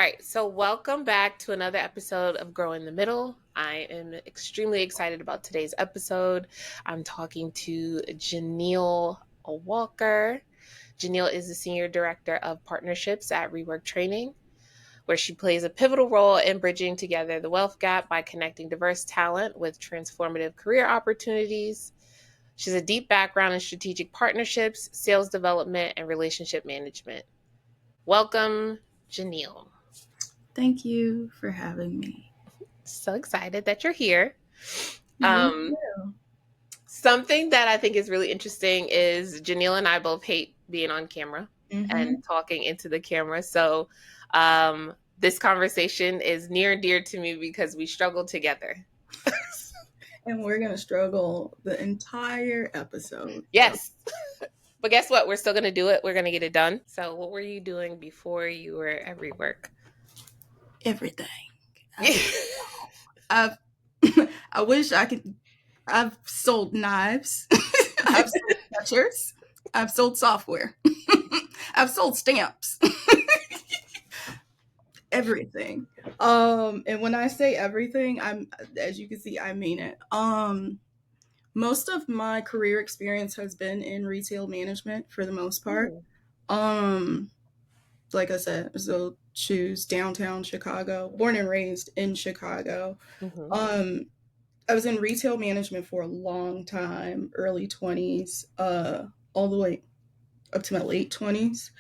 right, so welcome back to another episode of Grow in the Middle. I am extremely excited about today's episode. I'm talking to JaNielle Walker. JaNielle is the Senior Director of Partnerships at Rework Training, where she plays a pivotal role in bridging together the wealth gap by connecting diverse talent with transformative career opportunities. She has a deep background in strategic partnerships, sales development, and relationship management. Welcome, JaNielle. Thank you for having me. So excited that you're here. Me Um, too. Something that I think is really interesting is JaNielle and I both hate being on camera and Mm-hmm. talking into the camera. So this conversation is near and dear to me because we struggle together. And we're going to struggle the entire episode. So Yes. But guess what? We're still going to do it. We're going to get it done. So what were you doing before you were at Rework? everything. I've I wish I could. I've sold knives. I've sold pictures. I've sold software. I've sold stamps. Everything. And when I say everything, as you can see, I mean it. Most of my career experience has been in retail management for the most part. Ooh. Um, like I said, so choose downtown Chicago, born and raised in Chicago. Mhm. I was in retail management for a long time, early 20s, all the way up to my late 20s.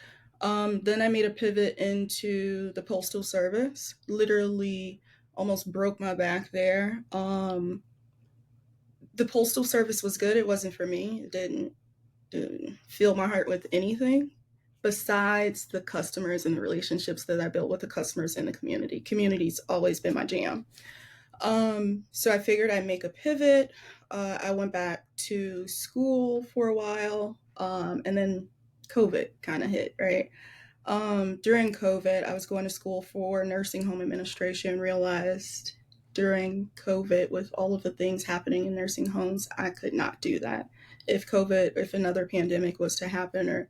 Then I made a pivot into the postal service, literally almost broke my back there. The postal service was good. It wasn't for me. It didn't fill my heart with anything besides the customers and the relationships that I built with the customers in the community. Community's always been my jam. So I figured I'd make a pivot. I went back to school for a while, and then COVID kind of hit, right? During COVID, I was going to school for nursing home administration, realized during COVID, with all of the things happening in nursing homes, I could not do that. If another pandemic was to happen, or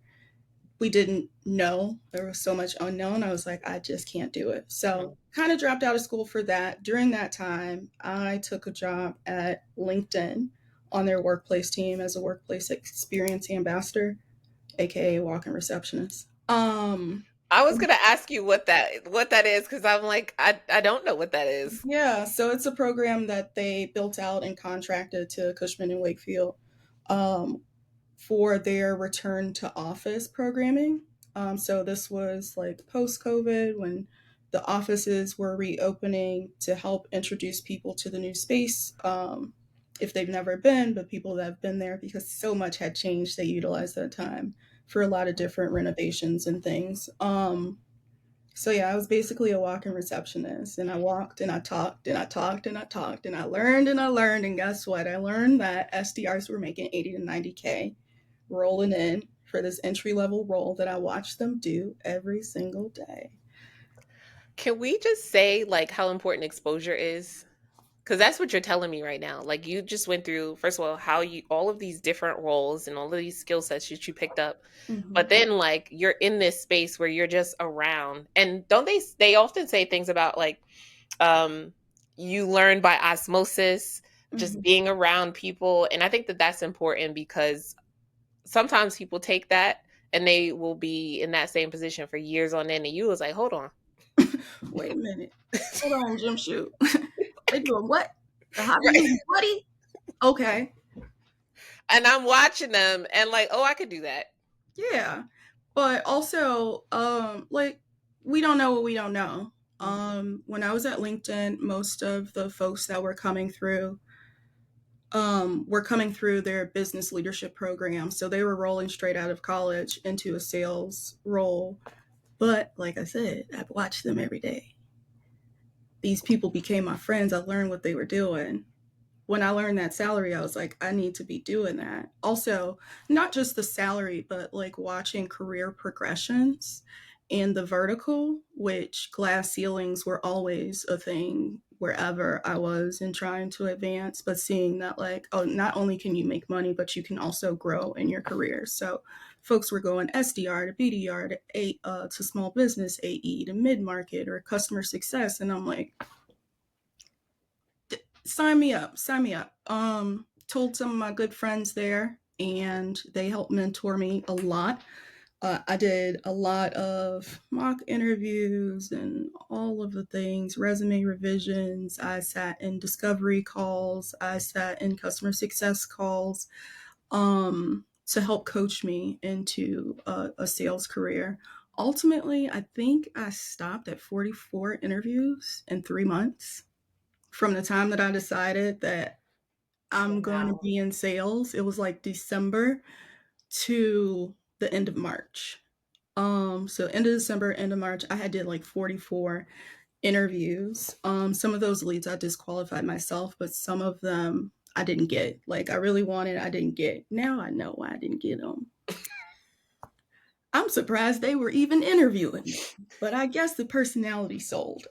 we didn't know, there was so much unknown, I was like, I just can't do it. So kind of dropped out of school for that. During that time, I took a job at LinkedIn on their workplace team as a workplace experience ambassador, aka walk-in receptionist. I was gonna ask you what that is because I'm like I don't know what that is. Yeah, so it's a program that they built out and contracted to Cushman and Wakefield, um, for their return to office programming. So this was like post COVID when the offices were reopening to help introduce people to the new space, if they've never been, but people that have been there because so much had changed. They utilized that time for a lot of different renovations and things. So yeah, I was basically a walk-in receptionist, and I walked and I talked and I talked and I talked and I learned and I learned, and guess what? I learned that SDRs were making 80 to 90K rolling in for this entry level role that I watched them do every single day. Can we just say like how important exposure is? Because that's what you're telling me right now. Like you just went through, first of all, how you all of these different roles and all of these skill sets that you picked up, Mm-hmm. but then like you're in this space where you're just around. And don't they often say things about like um you learn by osmosis, just Mm-hmm. being around people, and I think that that's important because sometimes people take that and they will be in that same position for years on end and you was like, hold on. Wait a minute. Hold on, Jim Shoot. They doing what? The hobby Right. losing buddy? Okay. And I'm watching them and like, oh, I could do that. Yeah. But also, like, we don't know what we don't know. Mhm. When I was at LinkedIn, most of the folks that were coming through their business leadership program. So they were rolling straight out of college into a sales role. But like I said, I've watched them every day. These people became my friends. I learned what they were doing. When I learned that salary, I was like, I need to be doing that. Also, not just the salary, but like watching career progressions in the vertical, which glass ceilings were always a thing wherever I was and trying to advance, but seeing that, like, oh, not only can you make money, but you can also grow in your career. So folks were going SDR to BDR to small business AE to mid market or customer success. And I'm like, sign me up, sign me up. Told some of my good friends there, and they helped mentor me a lot. I did a lot of mock interviews and all of the things, resume revisions. I sat in discovery calls. I sat in customer success calls to help coach me into a sales career. Ultimately, I think I stopped at 44 interviews in 3 months from the time that I decided that I'm going to Wow. be in sales. It was like December to the end of March. So end of December, end of March, I had did like 44 interviews. Some of those leads I disqualified myself, but some of them I didn't get. Like I really wanted, I didn't get. Now I know why I didn't get them. I'm surprised they were even interviewing me, but I guess the personality sold.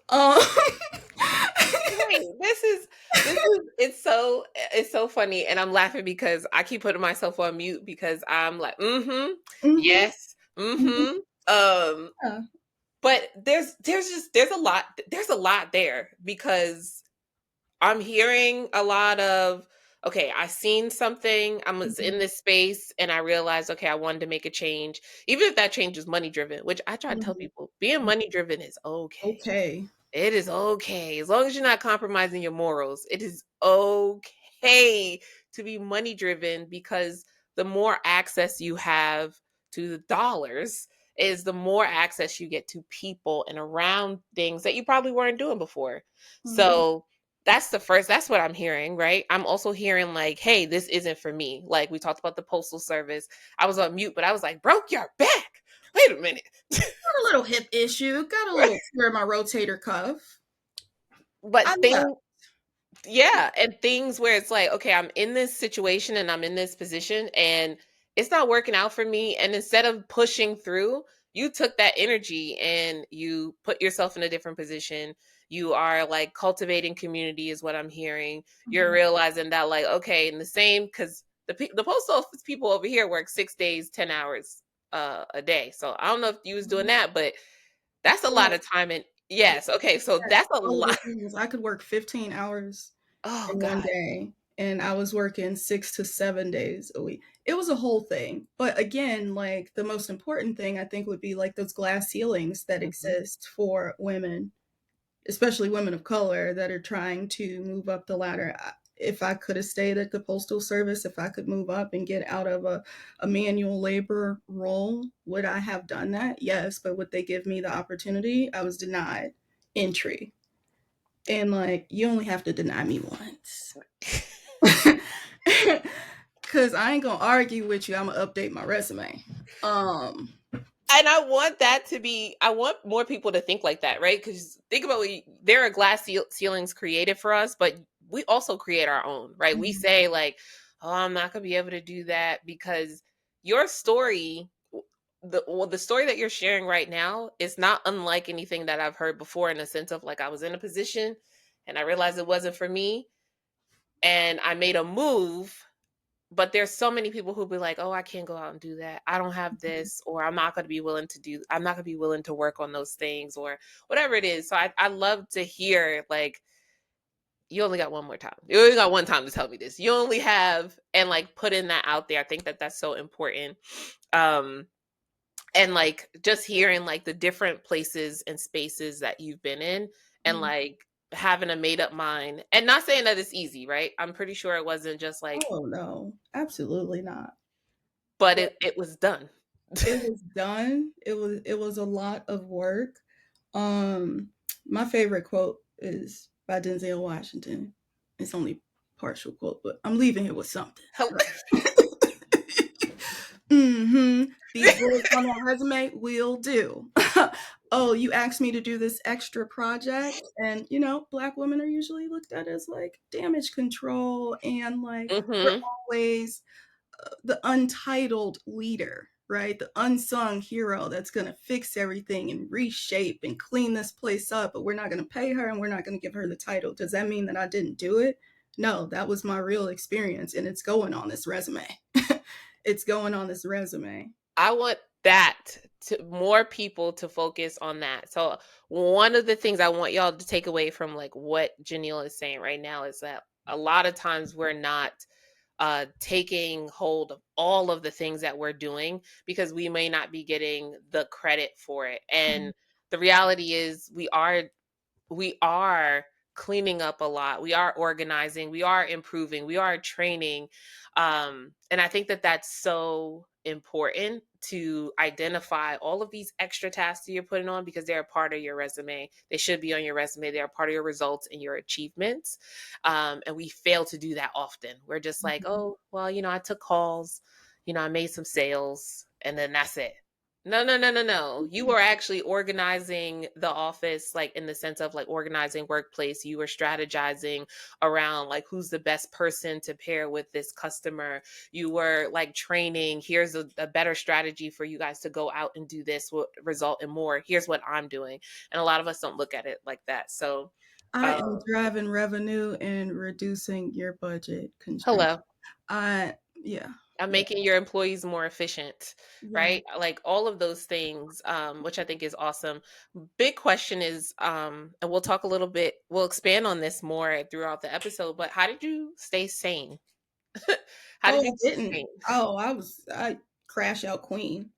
Right. It's so funny, and I'm laughing because I keep putting myself on mute because I'm like, mm-hmm, Mhm, yes, mhm, mm-hmm. Um, yeah, but there's a lot there because I'm hearing a lot of, okay, I seen something, I was mhm, in this space and I realized, okay, I wanted to make a change. Even if that change is money driven, which I try to tell mhm, people, being mhm. money driven is okay. Okay. It is okay. As long as you're not compromising your morals, it is okay to be money driven because the more access you have to the dollars is the more access you get to people and around things that you probably weren't doing before. Mhm, So that's what I'm hearing, right? I'm also hearing like, hey, this isn't for me. Like we talked about the postal service. I was on mute, but I was like, broke your back. Wait a minute. got a little hip issue, got a little tear in my rotator cuff. I But left. yeah, and things where it's like, okay, I'm in this situation and I'm in this position and it's not working out for me. And instead of pushing through, you took that energy and you put yourself in a different position. You are like cultivating community, is what I'm hearing. You're Mhm, realizing that, like, okay, in the same, because the post office people over here work 6 days, 10 hours a day. So I don't know if you was doing mhm. that, but that's a lot Yes, of time. And yes, okay, so yes, that's a all of lot. the things. I could work 15 hours Oh in one God. day, and I was working 6 to 7 days a week. It was a whole thing, but again, like, the most important thing I think would be, like, those glass ceilings that Mhm. exist for women, especially women of color that are trying to move up the ladder. If I could have stayed at the postal service, if I could move up and get out of a manual labor role, would I have done that? Yes, but would they give me the opportunity? I was denied entry. And like, you only have to deny me once. Cause I ain't gonna argue with you. I'm gonna update my resume. Um, And I want more people to think like that, right? Because think about there are ceilings created for us, but we also create our own, right? We mhm, say, like, oh, I'm not going to be able to do that because your story, the story that you're sharing right now is not unlike anything that I've heard before in the sense of like, I was in a position and I realized it wasn't for me and I made a move, but there's so many people who be like, "Oh, I can't go out and do that. I don't have this, or I'm not going to be willing to work on those things, or whatever it is." So I love to hear, like, you only got one more time. You only got one time to tell me this. You only have, and like putting that out there. I think that that's so important. Um, and like just hearing like the different places and spaces that you've been in, and mhm. like having a made up mind, and not saying that it's easy, right? I'm pretty sure it wasn't just like, Oh no, absolutely not. but But it was done. it was done. It was a lot of work. Um, my favorite quote is by Denzel Washington. It's only partial quote, but I'm leaving here with something. Mm-hmm. These bullets on my resume will do. Oh, you asked me to do this extra project, and black women are usually looked at as like damage control, and like we're Mhm. always the untitled leader. right? The unsung hero that's going to fix everything and reshape and clean this place up, but we're not going to pay her and we're not going to give her the title. Does that mean that I didn't do it? No, that was my real experience, and it's going on this resume. It's going on this resume. I want that to more people to focus on that. So one of the things I want y'all to take away from like what JaNielle is saying right now is that a lot of times we're not taking hold of all of the things that we're doing because we may not be getting the credit for it. And the reality is we are cleaning up a lot. We are organizing, we are improving, we are training. And I think that that's so important to identify all of these extra tasks that you're putting on because they're a part of your resume. They should be on your resume. They're a part of your results and your achievements. And we fail to do that often. We're just like, oh, well, I took calls, I made some sales, and then that's it. No, no, no, no, no. You were actually organizing the office, like in the sense of like organizing workplace. You were strategizing around like who's the best person to pair with this customer. You were like training, here's a better strategy for you guys to go out and do this will result in more. Here's what I'm doing. And a lot of us don't look at it like that. So, I uh, am driving revenue and reducing your budget constraint. hello. Yeah, I'm yeah, making your employees more efficient, yeah. right? Like all of those things, which I think is awesome. Big question is, and we'll talk a little bit, we'll expand on this more throughout the episode, but how did you stay sane? How did Oh, you I stay didn't. sane? Oh, I crash out queen.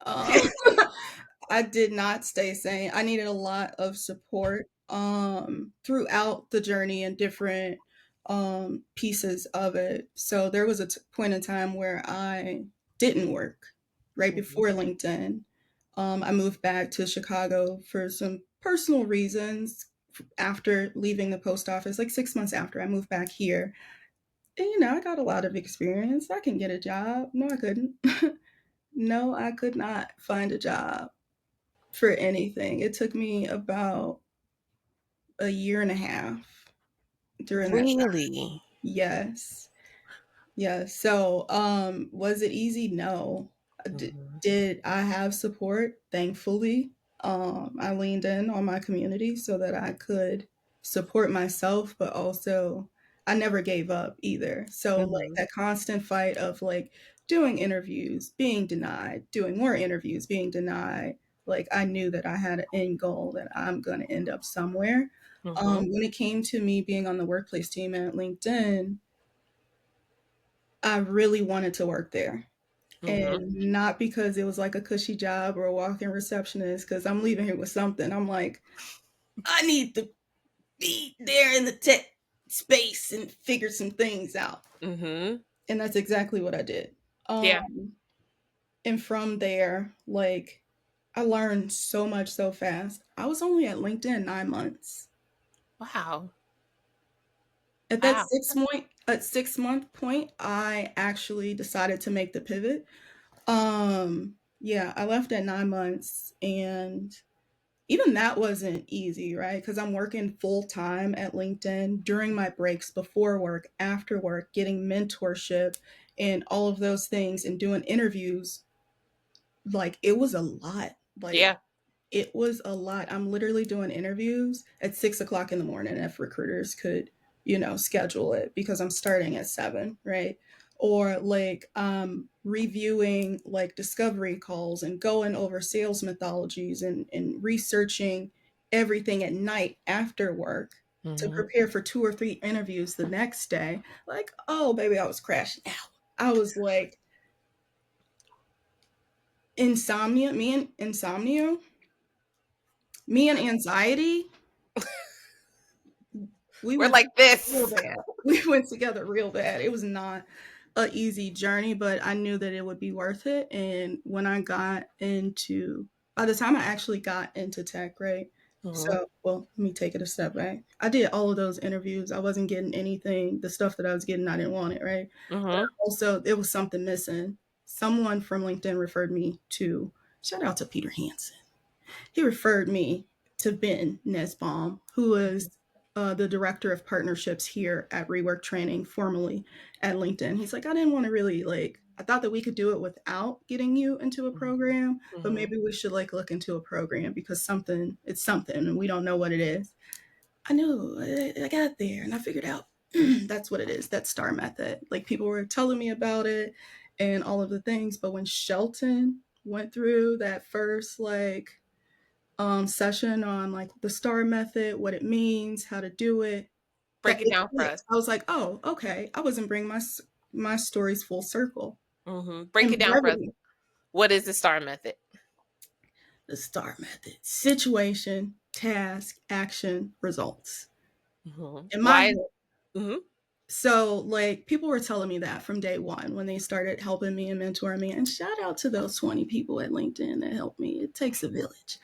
I did not stay sane. I needed a lot of support throughout the journey and different pieces of it. So there was a point in time where I didn't work right Mhm, before LinkedIn. I moved back to Chicago for some personal reasons after leaving the post office, like 6 months after I moved back here. And, I got a lot of experience. I can get a job. No, I couldn't. No, I could not find a job for anything. It took me about a year and a half during that time. really? Yes. Yes. So, was it easy? No. Mhm, Did I have support? Thankfully. I leaned in on my community so that I could support myself, but also I never gave up either. So, like mhm, that constant fight of like doing interviews, being denied, doing more interviews, being denied. Like I knew that I had an end goal that I'm going to end up somewhere. mhm, When it came to me being on the workplace team at LinkedIn, I really wanted to work there. mhm, And not because it was like a cushy job or a walk-in receptionist, because I'm leaving here with something. I'm like, I need to be there in the tech space and figure some things out. mhm. And that's exactly what I did. Yeah. And from there, like, I learned so much so fast. I was only at LinkedIn 9 months. Wow. At that Wow. 6 month point, I actually decided to make the pivot. Yeah, I left at 9 months, and even that wasn't easy, right? Because I'm working full time at LinkedIn during my breaks, before work, after work, getting mentorship and all of those things and doing interviews. Like, it was a lot. Like, Yeah. it was a lot. I'm literally doing interviews at 6 o'clock in the morning if recruiters could, schedule it because I'm starting at 7, right? Or like reviewing like discovery calls and going over sales methodologies and researching everything at night after work to Mhm. prepare for 2 or 3 interviews the next day. Like, oh, baby, I was crashing out. I was like, insomnia, me and anxiety, we We're went like together real this. bad. We went together real bad. It was not a easy journey, but I knew that it would be worth it. And when I got into, by the time I actually got into tech, right? Mhm, So, well, let me take it a step back. I did all of those interviews. I wasn't getting anything. The stuff that I was getting, I didn't want it, right? But mhm, also, there was something missing. Someone from LinkedIn referred me to, shout out to Peter Hansen. He referred me to Ben Nesbaum, who is the director of partnerships here at Rework Training, formerly at LinkedIn. He's like, I didn't want to really like, I thought that we could do it without getting you into a program, but Mm-hmm. maybe we should like look into a program because it's something and we don't know what it is. I knew I got there and I figured out that's what it is. That STAR method. Like people were telling me about it and all of the things, but when Shelton went through that first like session on like the STAR method, what it means, how to do it, that Break it it down for us. clicked. I was like, oh, okay. I wasn't bringing my stories full circle. Mm-hmm. Break And it down for us. brevity, What is the STAR method? the STAR method: situation, task, action, results. Mm-hmm. In my Why? head, Mm-hmm. so like people were telling me that from day one when they started helping me and mentoring me. And shout out to those 20 people at LinkedIn that helped me. It takes a village.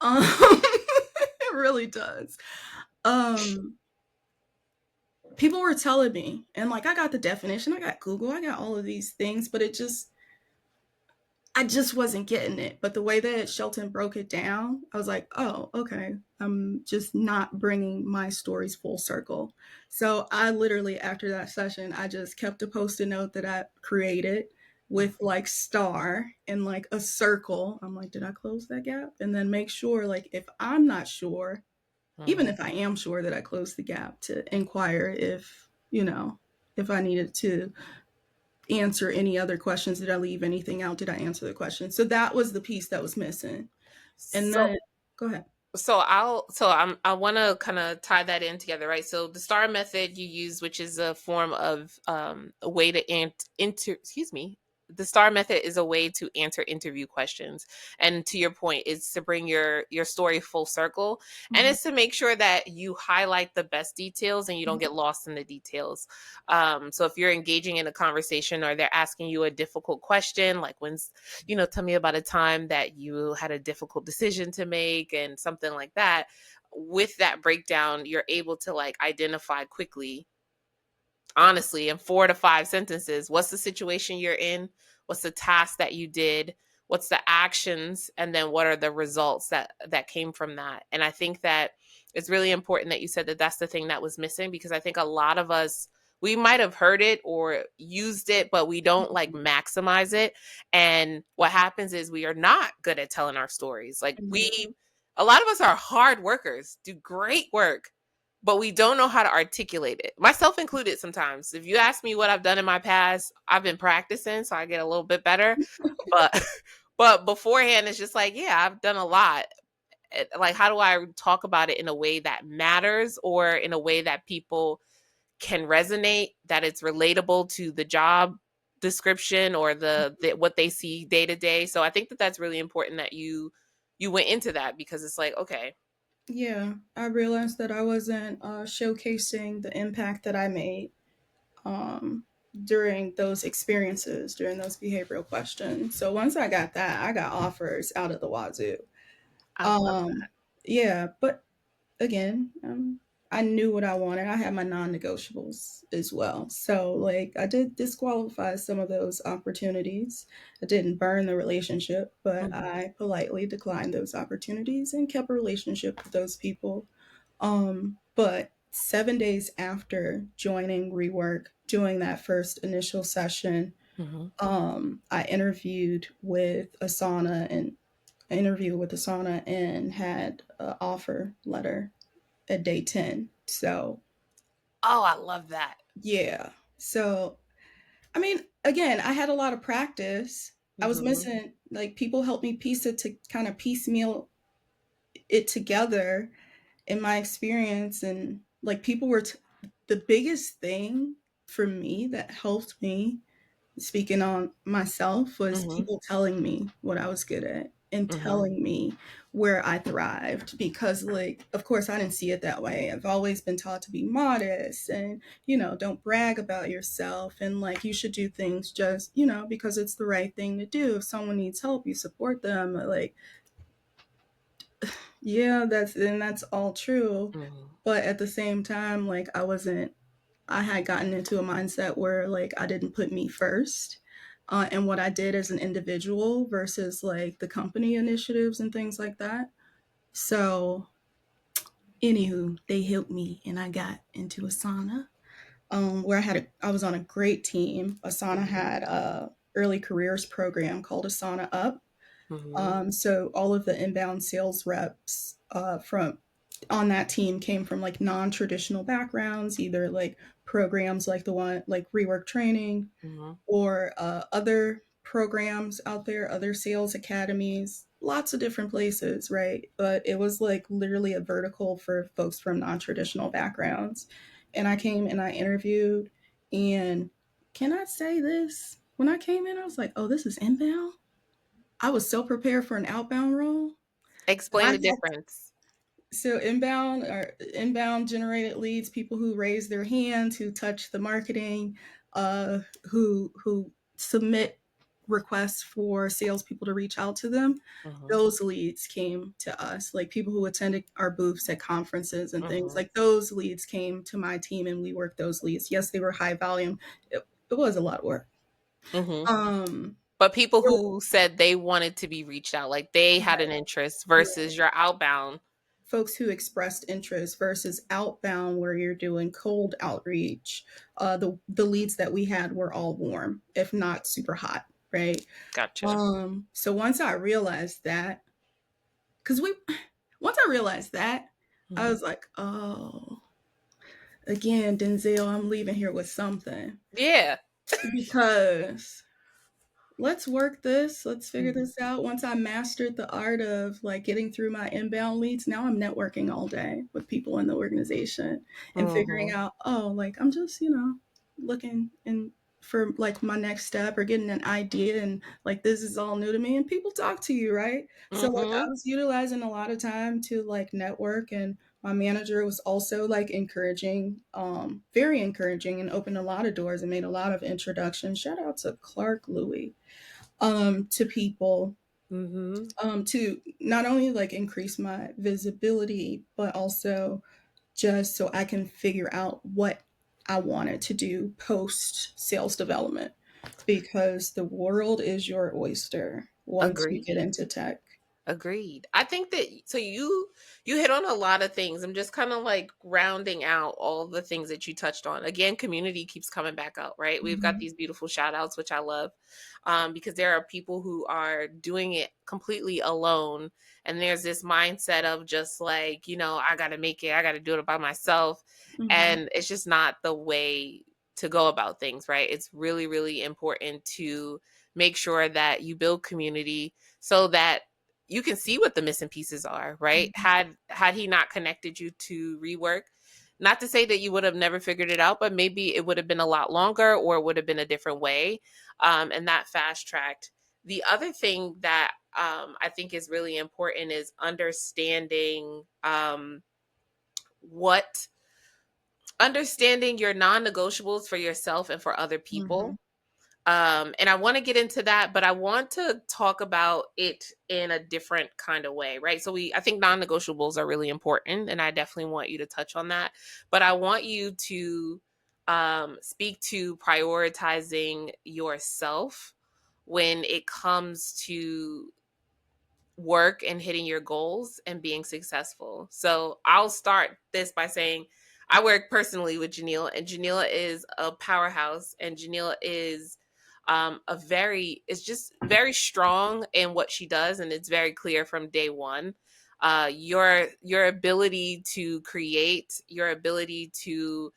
It really does. Um, People were telling me, and like I got the definition, I got Google, I got all of these things, but I just wasn't getting it. But the way that Shelton broke it down, I was like, oh, okay. I'm just not bringing my stories full circle. So I literally, after that session, I just kept a post-it note that I created with like star and like a circle. I'm like, did I close that gap? And then make sure, like, if I'm not sure, even Mm-hmm. if I am sure that I closed the gap, to inquire if, if I needed to answer any other questions. Did I leave anything out? Did I answer the question? So that was the piece that was missing. And So then go ahead. I want to kind of tie that in together, right? So the STAR method you use, which is a form of a way to excuse me, the STAR method is a way to answer interview questions, and to your point, it's to bring your story full circle, and Mhm. it's to make sure that you highlight the best details and you don't get lost in the details. So if you're engaging in a conversation or they're asking you a difficult question, like tell me about a time that you had a difficult decision to make and something like that. With that breakdown, you're able to like identify quickly, honestly, in 4 to 5 sentences, what's the situation you're in, what's the task that you did, what's the actions, and then what are the results that came from that. And I think that it's really important that you said that that's the thing that was missing, because I think a lot of us, we might have heard it or used it, but we don't like maximize it. And what happens is we are not good at telling our stories. Like Mhm. a lot of us are hard workers, do great work, but we don't know how to articulate it. Myself included sometimes. If you ask me what I've done in my past, I've been practicing so I get a little bit better. But but beforehand it's just like, yeah, I've done a lot. Like how do I talk about it in a way that matters or in a way that people can resonate, that it's relatable to the job description or the what they see day to day. So I think that that's really important that you went into that, because it's like, okay. Yeah, I realized that I wasn't showcasing the impact that I made um, during those experiences, during those behavioral questions. So once I got that, I got offers out of the wazoo. I love Um, yeah, but again, I knew what I wanted. I had my non-negotiables as well. So like I did disqualify some of those opportunities. I didn't burn the relationship, but that. I politely declined those opportunities and kept a relationship with those people. But 7 days after joining Rework, doing that first initial session, Hmm. I interviewed with Asana and had an offer letter at day 10. So, Oh, I love that. yeah. So, I mean, again, I had a lot of practice. I was Mhm. missing, like, people helped me piece it to kind of piecemeal it together in my experience. And, like, the biggest thing for me that helped me, speaking on myself, was Mhm. people telling me what I was good at and Mhm. telling me where I thrived, because like of course I didn't see it that way. I've always been taught to be modest and don't brag about yourself, and like you should do things just because it's the right thing to do. If someone needs help, you support them. Like, yeah, that's all true, Mhm. but at the same time, like I had gotten into a mindset where like I didn't put me first, and what I did as an individual versus like the company initiatives and things like that. So, anywho, they helped me, and I got into Asana, where I was on a great team. Asana Mhm. had early careers program called Asana Up. Mm-hmm. So all of the inbound sales reps from on that team came from like non-traditional backgrounds, either like programs like the one like Rework Training Mm-hmm. or other programs out there, other sales academies, lots of different places, right? But it was like literally a vertical for folks from non-traditional backgrounds. And I came and I interviewed, and can I say this? When I came in, I was like, oh, this is inbound. I was so prepared for an outbound role. And Explain I the had difference. so inbound or inbound generated leads, people who raise their hands, who touch the marketing, who submit requests for salespeople to reach out to them. Mm-hmm. Those leads came to us, like people who attended our booths at conferences and things. Mm-hmm. Like those leads came to my team, and we worked those leads. Yes, they were high volume. It was a lot of work. Mm-hmm. Um, But people who said they wanted to be reached out, like they had an interest right. versus your outbound. Folks who expressed interest versus outbound where you're doing cold outreach. The leads that we had were all warm, if not super hot, right? Gotcha. So once I realized that, because we once I realized that, I Mhm. was like, oh, again, Denzel, I'm leaving here with something Yeah. because let's work this. Let's figure Mhm. this out. Once I mastered the art of like getting through my inbound leads, now I'm networking all day with people in the organization and figuring Mhm. out, oh, like I'm just, looking and for like my next step or getting an idea, and like this is all new to me, and people talk to you, right? So like I Mhm. was utilizing a lot of time to like network, and my manager was also like encouraging, very encouraging, and opened a lot of doors and made a lot of introductions. Shout out to Clark Louie, to people, Mhm. to not only like increase my visibility, but also just so I can figure out what I wanted to do post sales development, because the world is your oyster once you get Agreed. into tech. Agreed. I think that so you hit on a lot of things. I'm just kind of like rounding out all the things that you touched on. Again, community keeps coming back out, right? We've got Mhm. these beautiful shout outs, which I love, because there are people who are doing it completely alone. And there's this mindset of just like, I got to make it, I got to do it by myself. Mhm. And it's just not the way to go about things, right? It's really, really important to make sure that you build community so that you can see what the missing pieces are, right? Had he not connected you to Rework, not to say that you would have never figured it out, but maybe it would have been a lot longer or it would have been a different way, and that fast tracked. The other thing that I think is really important is understanding what understanding your non-negotiables for yourself and for other Mhm. people. And I want to get into that, but I want to talk about it in a different kind of way, right? I think non-negotiables are really important, and I definitely want you to touch on that. But I want you to speak to prioritizing yourself when it comes to work and hitting your goals and being successful. So I'll start this by saying I work personally with JaNielle, and JaNielle is a powerhouse, and JaNielle is is just very strong in what she does, and it's very clear from day one. Your ability to create, your ability to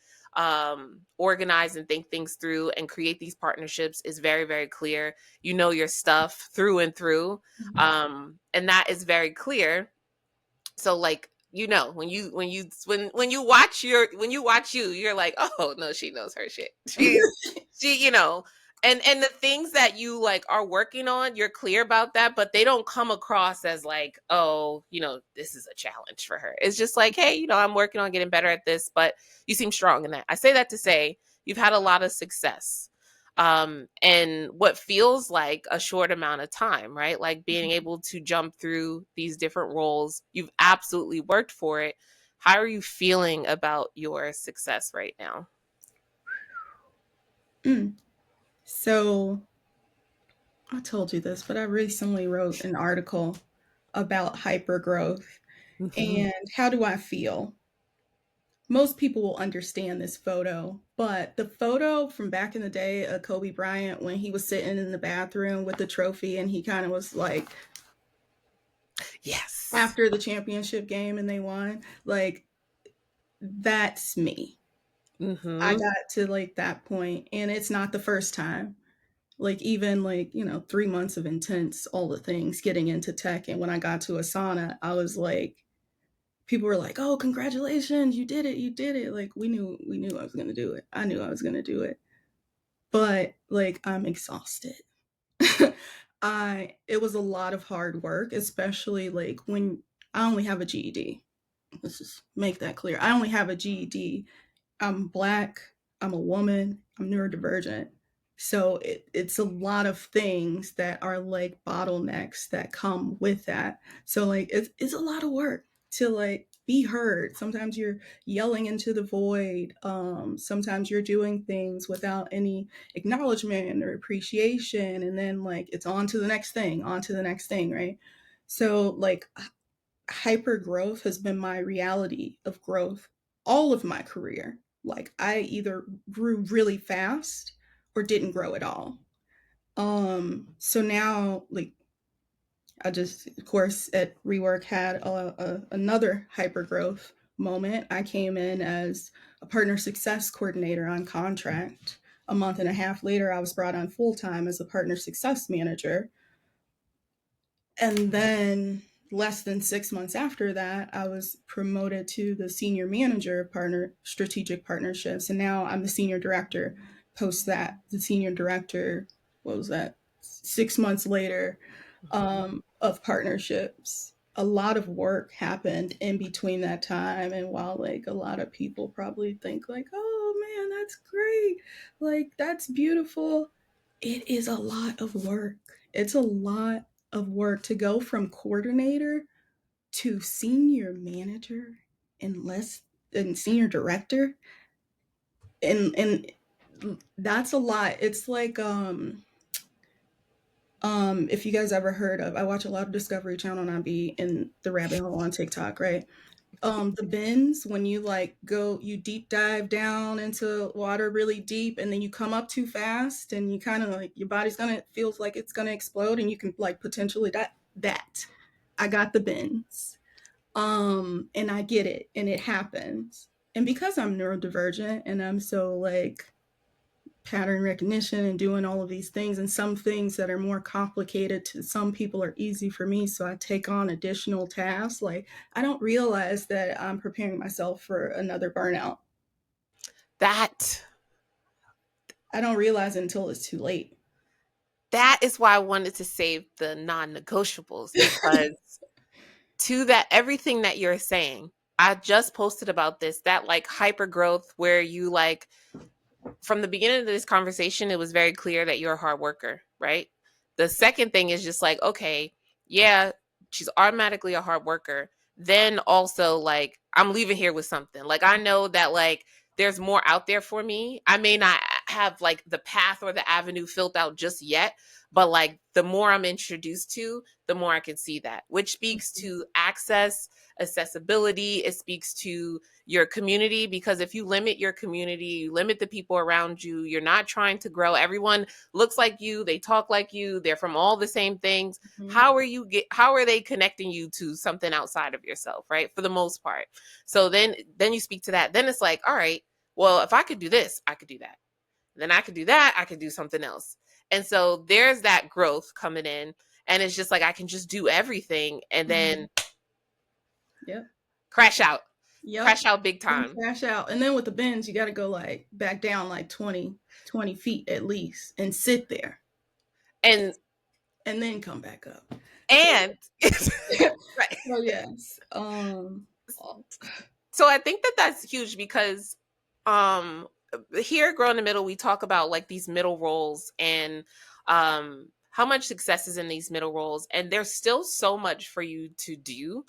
organize and think things through and create these partnerships is very, very clear. You know your stuff through and through, Mhm. and that is very clear. So like, when you watch you, you're like, oh no, she knows her shit. She and the things that you like are working on, you're clear about that, but they don't come across as like, oh, this is a challenge for her. It's just like, hey, I'm working on getting better at this, but you seem strong in that. I say that to say you've had a lot of success, and what feels like a short amount of time, right? Like being able to jump through these different roles. You've absolutely worked for it. How are you feeling about your success right now? Mm. So I told you this, but I recently wrote an article about hypergrowth Mhm. and how do I feel. most people will understand this photo, but the photo from back in the day of Kobe Bryant when he was sitting in the bathroom with the trophy and he kind of was like, Yes. after the championship game and they won, like, that's me. I Mm-hmm. got to like that point, and it's not the first time. Like, even like, 3 months of intense, all the things, getting into tech. And when I got to Asana, I was like, people were like, "Oh, congratulations, you did it, you did it." Like, we knew I was gonna do it. I knew I was gonna do it. But like, I'm exhausted. I It was a lot of hard work, especially like when I only have a GED. Let's just make that clear. I only have a GED. I'm black, I'm a woman, I'm neurodivergent. So it's a lot of things that are like bottlenecks that come with that. So like it's a lot of work to like be heard. Sometimes you're yelling into the void. Sometimes you're doing things without any acknowledgement or appreciation, and then like it's on to the next thing, on to the next thing, right? So like hyper growth has been my reality of growth all of my career. Like, I either grew really fast or didn't grow at all. So now, like, I just, of course, at Rework had another hyper growth moment. I came in as a partner success coordinator on contract. A month and a half later, I was brought on full time as a partner success manager. And then less than 6 months after that, I was promoted to the senior manager of strategic partnerships. And now I'm the senior director. Post that, the senior director, what was that? 6 months later, of partnerships. A lot of work happened in between that time. And while like a lot of people probably think like, oh man, that's great, like that's beautiful, it is a lot of work. It's a lot of work to go from coordinator to senior manager and less and senior director, and that's a lot. It's like if you guys ever heard of, I watch a lot of Discovery Channel and I be in the rabbit hole on TikTok, right? The bends, when you like go, you deep dive down into water really deep and then you come up too fast and you kind of like your body's gonna, it feels like it's gonna explode and you can like potentially that I got the bends. And I get it and it happens. And because I'm neurodivergent and I'm so like pattern recognition and doing all of these things, and some things that are more complicated to some people are easy for me, so I take on additional tasks. Like, I don't realize that I'm preparing myself for another burnout. That I don't realize it until it's too late. that is why I wanted to save the non-negotiables, because to that, everything that you're saying, I just posted about this, that like hyper growth where you like, from the beginning of this conversation, it was very clear that you're a hard worker, right? The second thing is just like, okay, yeah, she's automatically a hard worker. Then also, like, I'm leaving here with something. Like, I know that, like, there's more out there for me. I may not have, like, the path or the avenue filled out just yet, but, like, the more I'm introduced to, the more I can see that, which speaks to access, accessibility. It speaks to your community, because if you limit your community, you limit the people around you, you're not trying to grow. Everyone looks like you, they talk like you, they're from all the same things. Mhm. How are they connecting you to something outside of yourself, right? For the most part. So then you speak to that. Then it's like, all right, well, if I could do this, I could do that. Then I could do that, I could do something else. And so there's that growth coming in, and it's just like I can just do everything and Mhm. then Yep. crash out. Yep. Crash out big And time. crash out. And then with the bends, you got to go like back down like 20 feet at least and sit there And and then come back up. So, and right. so yes. So I think that that's huge, because um here at Grow in the Middle, we talk about like these middle roles, and how much success is in these middle roles, and there's still so much for you to do.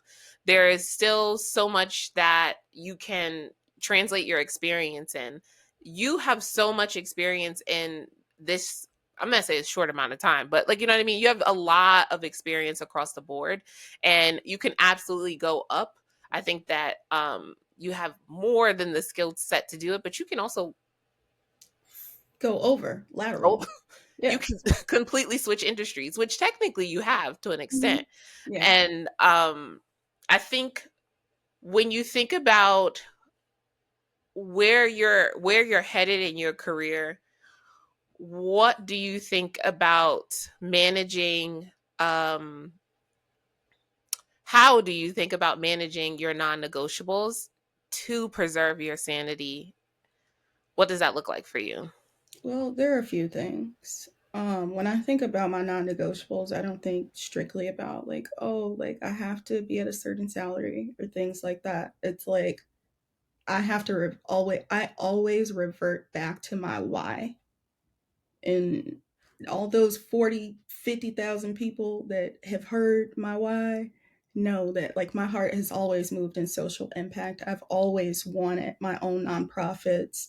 There is still so much that you can translate your experience in. You have so much experience in this, I'm gonna say, a short amount of time, but like, you know what I mean, you have a lot of experience across the board, and you can absolutely go up. I think that you have more than the skill set to do it, but you can also Go over go lateral. you Yeah. can completely switch industries, which technically you have to an Hmm. extent. Yeah. And I think when you think about where you're headed in your career, what do you think about managing um how do you think about managing your non-negotiables to preserve your sanity? What does that look like for you? Well, there are a few things. When I think about my non-negotiables, I don't think strictly about like, oh, like I have to be at a certain salary or things like that. It's like I have to I always revert back to my why. And all those 40, 50,000 people that have heard my why know that like my heart has always moved in social impact. I've always wanted my own nonprofits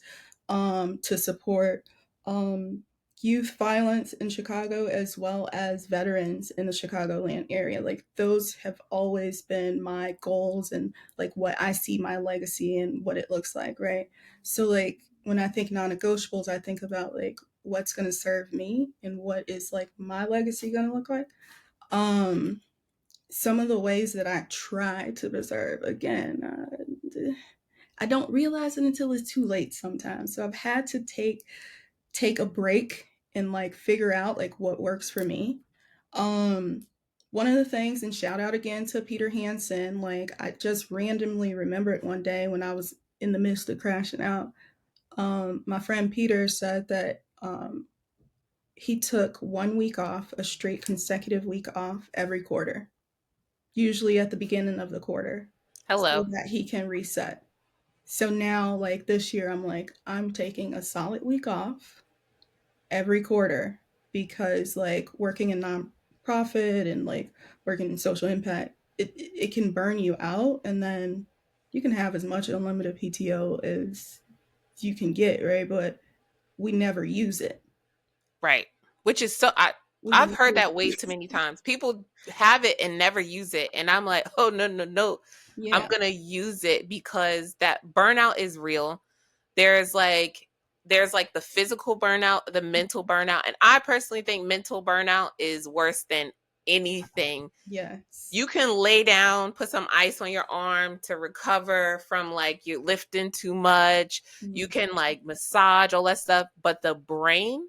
to support um, youth violence in Chicago as well as veterans in the Chicagoland area. Like those have always been my goals and like what I see my legacy and what it looks like, right? So like when I think non-negotiables, I think about like what's going to serve me and what is like my legacy going to look like. Um, some of the ways that I try to preserve, again, I don't realize it until it's too late sometimes. So I've had to take a break and like figure out like what works for me. Um, one of the things, and shout out again to Peter Hansen, like I just randomly remembered one day when I was in the midst of crashing out. My friend Peter said that he took 1 week off, a straight consecutive week off every quarter, usually at the beginning of the quarter, so Hello. that he can reset. So now, like this year, I'm like, I'm taking a solid week off every quarter because, like, working in nonprofit and like working in social impact, it can burn you out, and then you can have as much unlimited PTO as you can get, right? But we never use it. Right. Which is We I've heard never that way too many times. People have it and never use it. And I'm like, oh no, no, no. I'm Yeah. gonna use it because that burnout is real. There's like there's like the physical burnout, the mental burnout. And I personally think mental burnout is worse than anything. You Yes. can lay down, put some ice on your arm to recover from like you lifting too much. You Mhm. can like massage all that stuff, but the brain,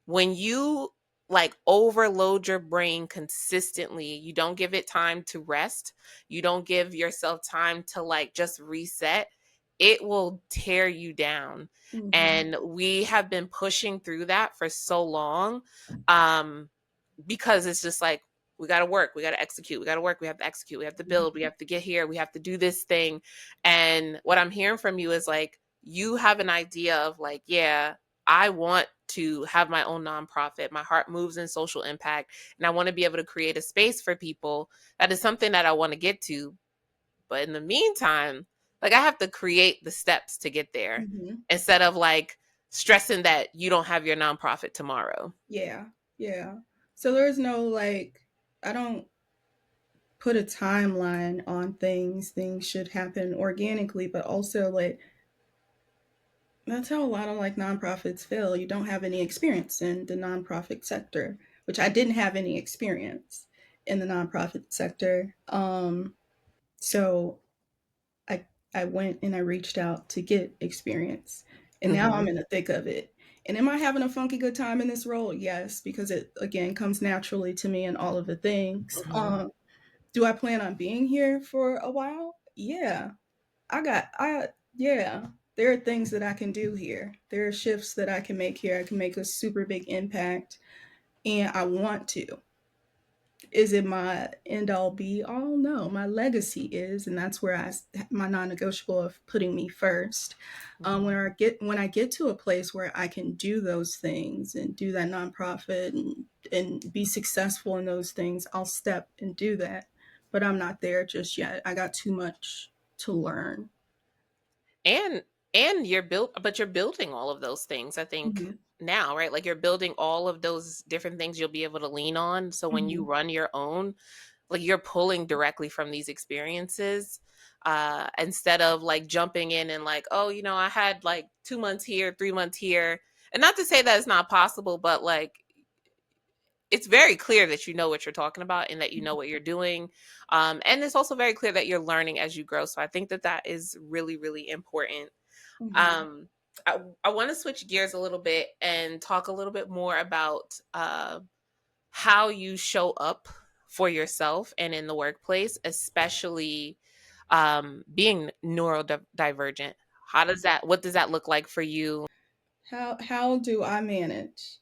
when you like overload your brain consistently, you don't give it time to rest, you don't give yourself time to like just reset, it will tear you down. Mhm. And we have been pushing through that for so long, um because it's just like we got to work, we got to execute, we got to work, we have to execute, we have to build, we Mhm. have to get here, we have to do this thing. And what I'm hearing from you is like you have an idea of like, yeah, I want to have my own nonprofit. My heart moves in social impact, and I want to be able to create a space for people. That is something that I want to get to. But in the meantime, like I have to create the steps to get there Mhm. instead of like stressing that you don't have your nonprofit tomorrow. Yeah. Yeah. So there's no like I don't put a timeline on things. Things should happen organically, but also like that's how a lot of like nonprofits fail. You don't have any experience in the nonprofit sector, which I didn't have any experience in the nonprofit sector. So I I went and I reached out to get experience, and now Hmm. I'm in the thick of it. And am I having a funky good time in this role? Yes, because it again comes naturally to me and all of the things. Hmm. Do I plan on being here for a while? Yeah, I yeah. There are things that I can do here. There are shifts that I can make here. I can make a super big impact, and I want to. Is it my end all be all? No, my legacy is, and that's where my non-negotiable of putting me first. Hmm. When I get to a place where I can do those things and do that nonprofit and be successful in those things, I'll step and do that. But I'm not there just yet. I got too much to learn. and and you're building all of those things, I think, Hmm. now, right? Like you're building all of those different things you'll be able to lean on, so when you Hmm. run your own, like you're pulling directly from these experiences, instead of like jumping in and like, oh, I had like 2 months here, 3 months here. And not to say that it's not possible, but like it's very clear that you know what you're talking about and that you know what you're doing. And it's also very clear that you're learning as you grow. So I think that that is really, really important. Mm-hmm. um, I want to switch gears a little bit and talk a little bit more about how you show up for yourself and in the workplace, especially being neurodivergent. What does that look like for you? How do I manage?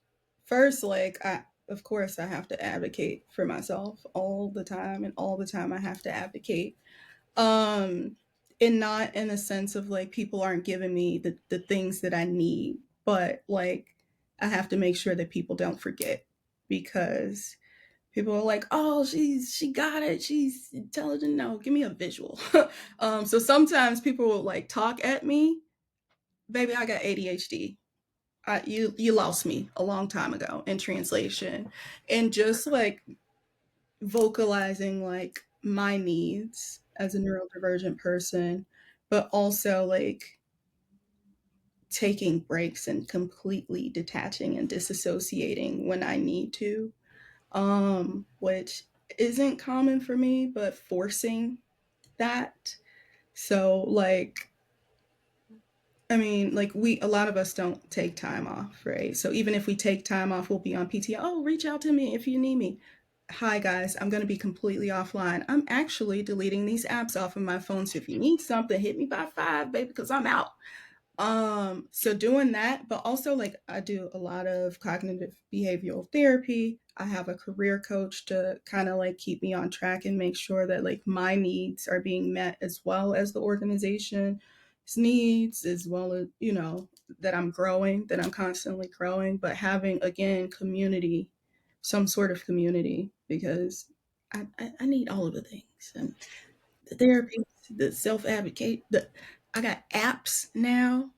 First, like I of course I have to advocate for myself all the time, and all the time I have to advocate. Um and not in a sense of like people aren't giving me the things that I need, but like I have to make sure that people don't forget, because people are like, "Oh, she got it. She's intelligent." No, give me a visual. So sometimes people will like talk at me. Baby, I got ADHD. You lost me a long time ago in translation, and just like vocalizing like my needs as a neurodivergent person, but also like taking breaks and completely detaching and disassociating when I need to, which isn't common for me, but forcing that. So like, I mean, like a lot of us don't take time off, right? So even if we take time off, we'll be on PTO. Oh, reach out to me if you need me. Hi guys, I'm going to be completely offline. I'm actually deleting these apps off of my phone. So if you need something, hit me by 5, baby, because I'm out. So doing that, but also like I do a lot of cognitive behavioral therapy. I have a career coach to kind of like keep me on track and make sure that like my needs are being met, as well as the organization's needs, as well as, that I'm growing, that I'm constantly growing, but having again community, some sort of community, because I need all of the things. And the therapy, the self advocate, I got apps now.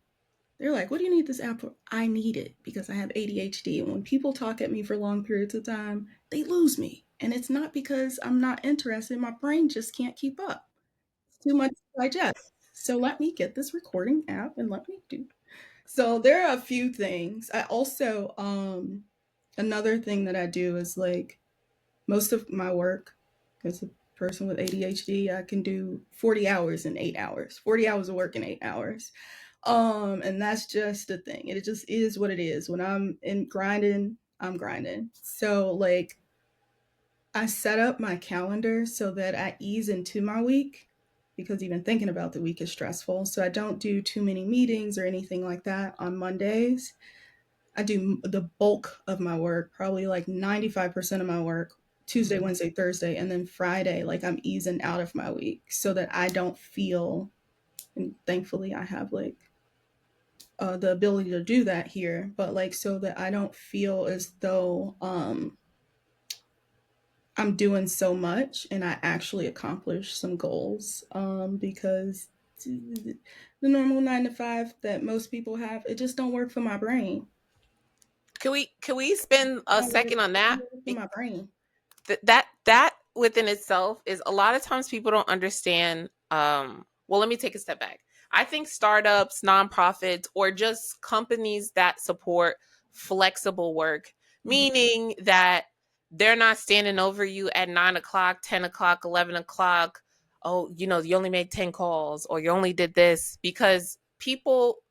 They're like, "What do you need this app for?" I need it because I have ADHD. And when people talk at me for long periods of time, they lose me. And it's not because I'm not interested. My brain just can't keep up. It's too much to digest. So let me get this recording app and let me do. So there are a few things. I also, another thing that I do is like most of my work as a person with ADHD, I can do 40 hours in 8 hours, 40 hours of work in 8 hours. And that's just the thing. It just is what it is. When I'm in grinding, I'm grinding. So like I set up my calendar so that I ease into my week, because even thinking about the week is stressful. So I don't do too many meetings or anything like that on Mondays. I do the bulk of my work, probably like 95% of my work, Tuesday, Wednesday, Thursday, and then Friday, like I'm easing out of my week so that I don't feel, and thankfully I have like the ability to do that here, but like so that I don't feel as though I'm doing so much and I actually accomplish some goals, because the normal 9 to 5 that most people have, it just don't work for my brain. Can we spend a second on It that? don't work for my brain. That within itself is a lot of times people don't understand. Well, let me take a step back. I think startups, nonprofits, or just companies that support flexible work, Mhm. meaning that they're not standing over you at 9 o'clock, 10 o'clock, 11 o'clock. Oh, you only made 10 calls, or you only did this, because people,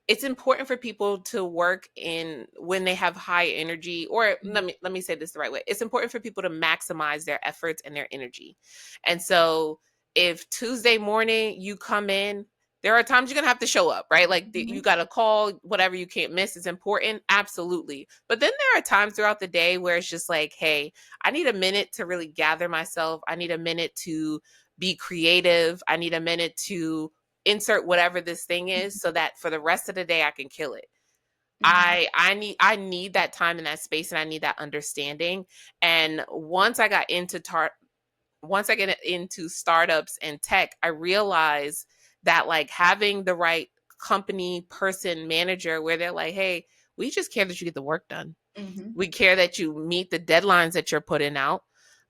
it's important for people to work in when they have high energy, or let me say this the right way. It's important for people to maximize their efforts and their energy. And so if Tuesday morning you come in, there are times you're going to have to show up, right? Like you Mhm. got to call, whatever you can't miss is important, absolutely. But then there are times throughout the day where it's just like, hey, I need a minute to really gather myself. I need a minute to be creative. I need a minute to insert whatever this thing is, so that for the rest of the day I can kill it. Mhm. I need that time and that space, and I need that understanding. And once I get into startups and tech, I realize that like having the right company person manager where they're like, hey, we just care that you get the work done. Mhm. We care that you meet the deadlines that you're putting out.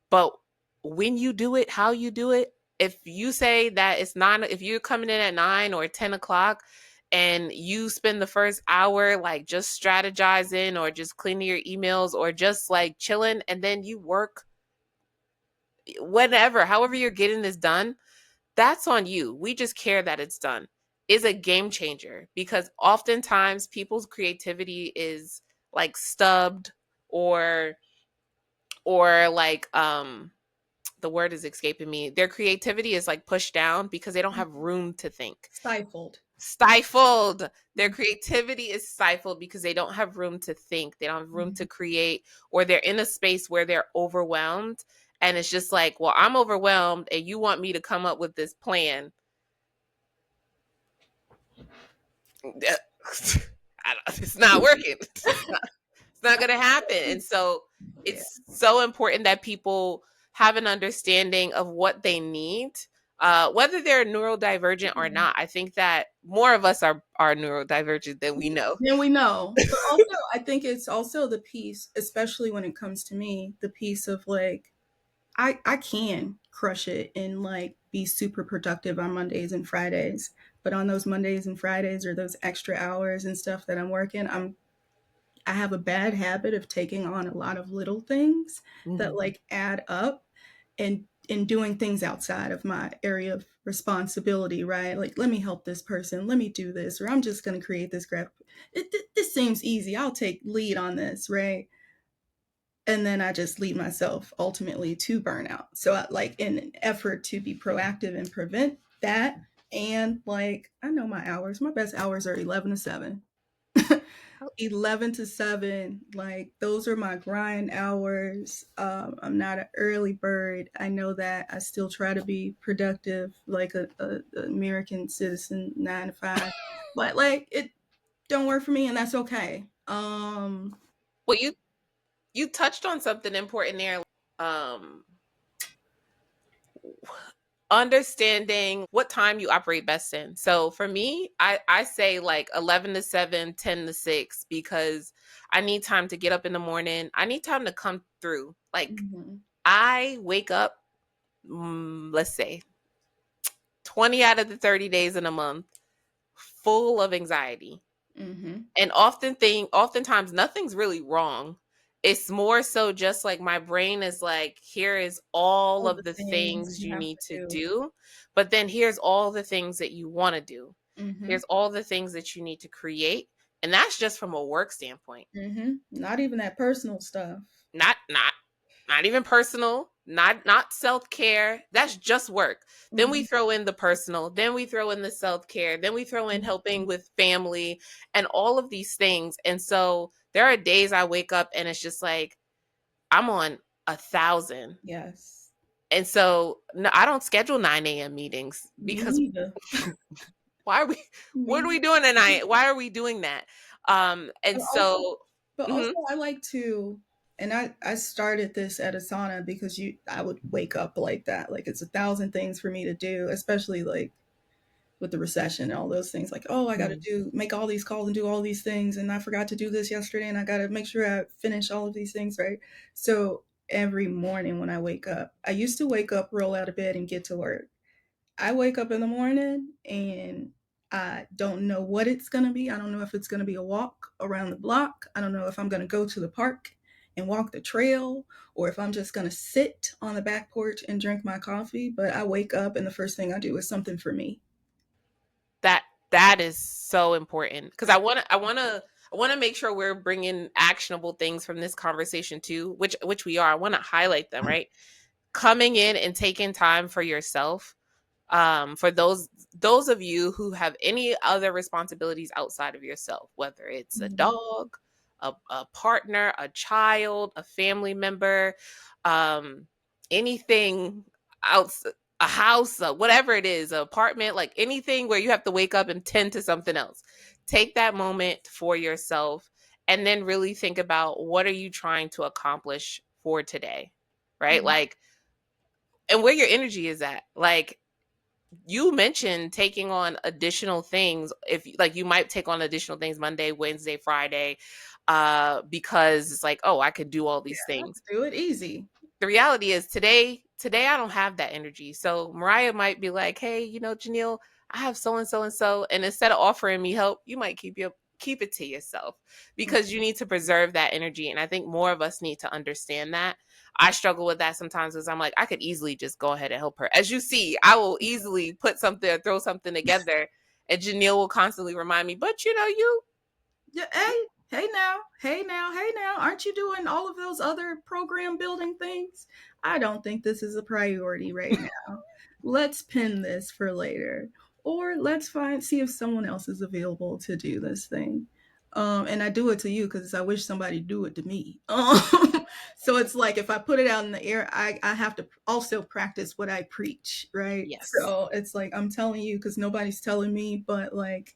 But when you do it, how you do it. If you say that it's not, if you're coming in at 9 or 10 o'clock and you spend the first hour like just strategizing or just cleaning your emails or just like chilling, and then you work whatever, however you're getting this done, that's on you. We just care that it's done. Is a game changer because oftentimes people's creativity is like stubbed or like the word is escaping me. Their creativity is like pushed down because they don't have room to think. Stifled. Stifled. Their creativity is stifled because they don't have room to think. They don't have room to Mhm. create, or they're in a space where they're overwhelmed. And it's just like, well, I'm overwhelmed and you want me to come up with this plan. It's not working. It's not going to happen. And so Yeah. it's so important that people have an understanding of what they need, whether they're neurodivergent or not. I think that more of us are neurodivergent than we know. Then we know. But also, I think it's also the piece, especially when it comes to me, the piece of like, I can crush it and like be super productive on Mondays and Fridays. But on those Mondays and Fridays or those extra hours and stuff that I'm working, I have a bad habit of taking on a lot of little things that Mhm. like add up and doing things outside of my area of responsibility, right? Like, let me help this person, let me do this, or I'm just going to create this graphic. This seems easy. I'll take lead on this, right? And then I just lead myself ultimately to burnout. So, like, in an effort to be proactive and prevent that, and like, I know my hours, my best hours are 11 to 7. 11 to 7, like those are my grind hours. I'm not an early bird. I know that. I still try to be productive like a American citizen, 9 to 5, but like it don't work for me, and that's okay. Well, you touched on something important there. Um, Understanding what time you operate best in. So for me, I say like 11 to 7, 10 to 6 because I need time to get up in the morning. I need time to come through. Like Mhm, I wake up, let's say 20 out of the 30 days in a month full of anxiety. mhm. And oftentimes nothing's really wrong. It's more so just like my brain is like, here is all All of the the things things you you have need to to do. do, but then here's all the things that you want to do. Mhm, Here's all the things that you need to create. And that's just from a work standpoint. mhm. Not even that personal stuff. Not even personal, not self-care. That's just work. Then we Mhm, throw in the personal, then we throw in the self-care, then we throw in helping mhm. with family and all of these things. And so there are days I wake up and it's just like I'm on 1,000. Yes, And so no, I don't schedule 9 a.m. meetings me because neither. why are we what are Me we doing tonight? Why are we doing that? And But also, so but also, mhm, I like to, and I started this at Asana because I would wake up like that. Like it's 1,000 things for me to do, especially like with the recession and all those things. Like, oh, I got to mhm, make all these calls and do all these things, and I forgot to do this yesterday, and I got to make sure I finish all of these things, right? So every morning when I wake up, I used to wake up, roll out of bed, and get to work. I wake up in the morning and I don't know what it's going to be. I don't know if it's going to be a walk around the block. I don't know if I'm going to go to the park and walk the trail or if I'm just going to sit on the back porch and drink my coffee. But I wake up and the first thing I do is something for me. that that is so important because I want to make sure we're bringing actionable things from this conversation too, which we are. I want to highlight them, right? Coming in and taking time for yourself, for those of you who have any other responsibilities outside of yourself, whether it's a Mhm. dog, a partner, a child, a family member, um, anything else, a house, whatever it is, an apartment, like anything where you have to wake up and tend to something else. Take that moment for yourself and then really think about what are you trying to accomplish for today, right? Mhm. Like, and where your energy is at. Like, you mentioned taking on additional things. If like you might take on additional things Monday, Wednesday, Friday, because it's like, oh, I could do all Yeah, these I things. do it easy. The reality is today today I don't have that energy. So Mariah might be like, hey, JaNielle, I have so and so and so. And instead of offering me help, you might keep it to yourself because you need to preserve that energy. And I think more of us need to understand that. I struggle with that sometimes because I'm like, I could easily just go ahead and help her. As you see, I will easily put something or throw something together, and JaNielle will constantly remind me, but you. Yeah, hey now, aren't you doing all of those other program building things? I don't think this is a priority right now. Let's pin this for later. Or let's see if someone else is available to do this thing. And I do it to you because I wish somebody do it to me. So it's like if I put it out in the air, I have to also practice what I preach, right? Yes. So it's like I'm telling you because nobody's telling me, but like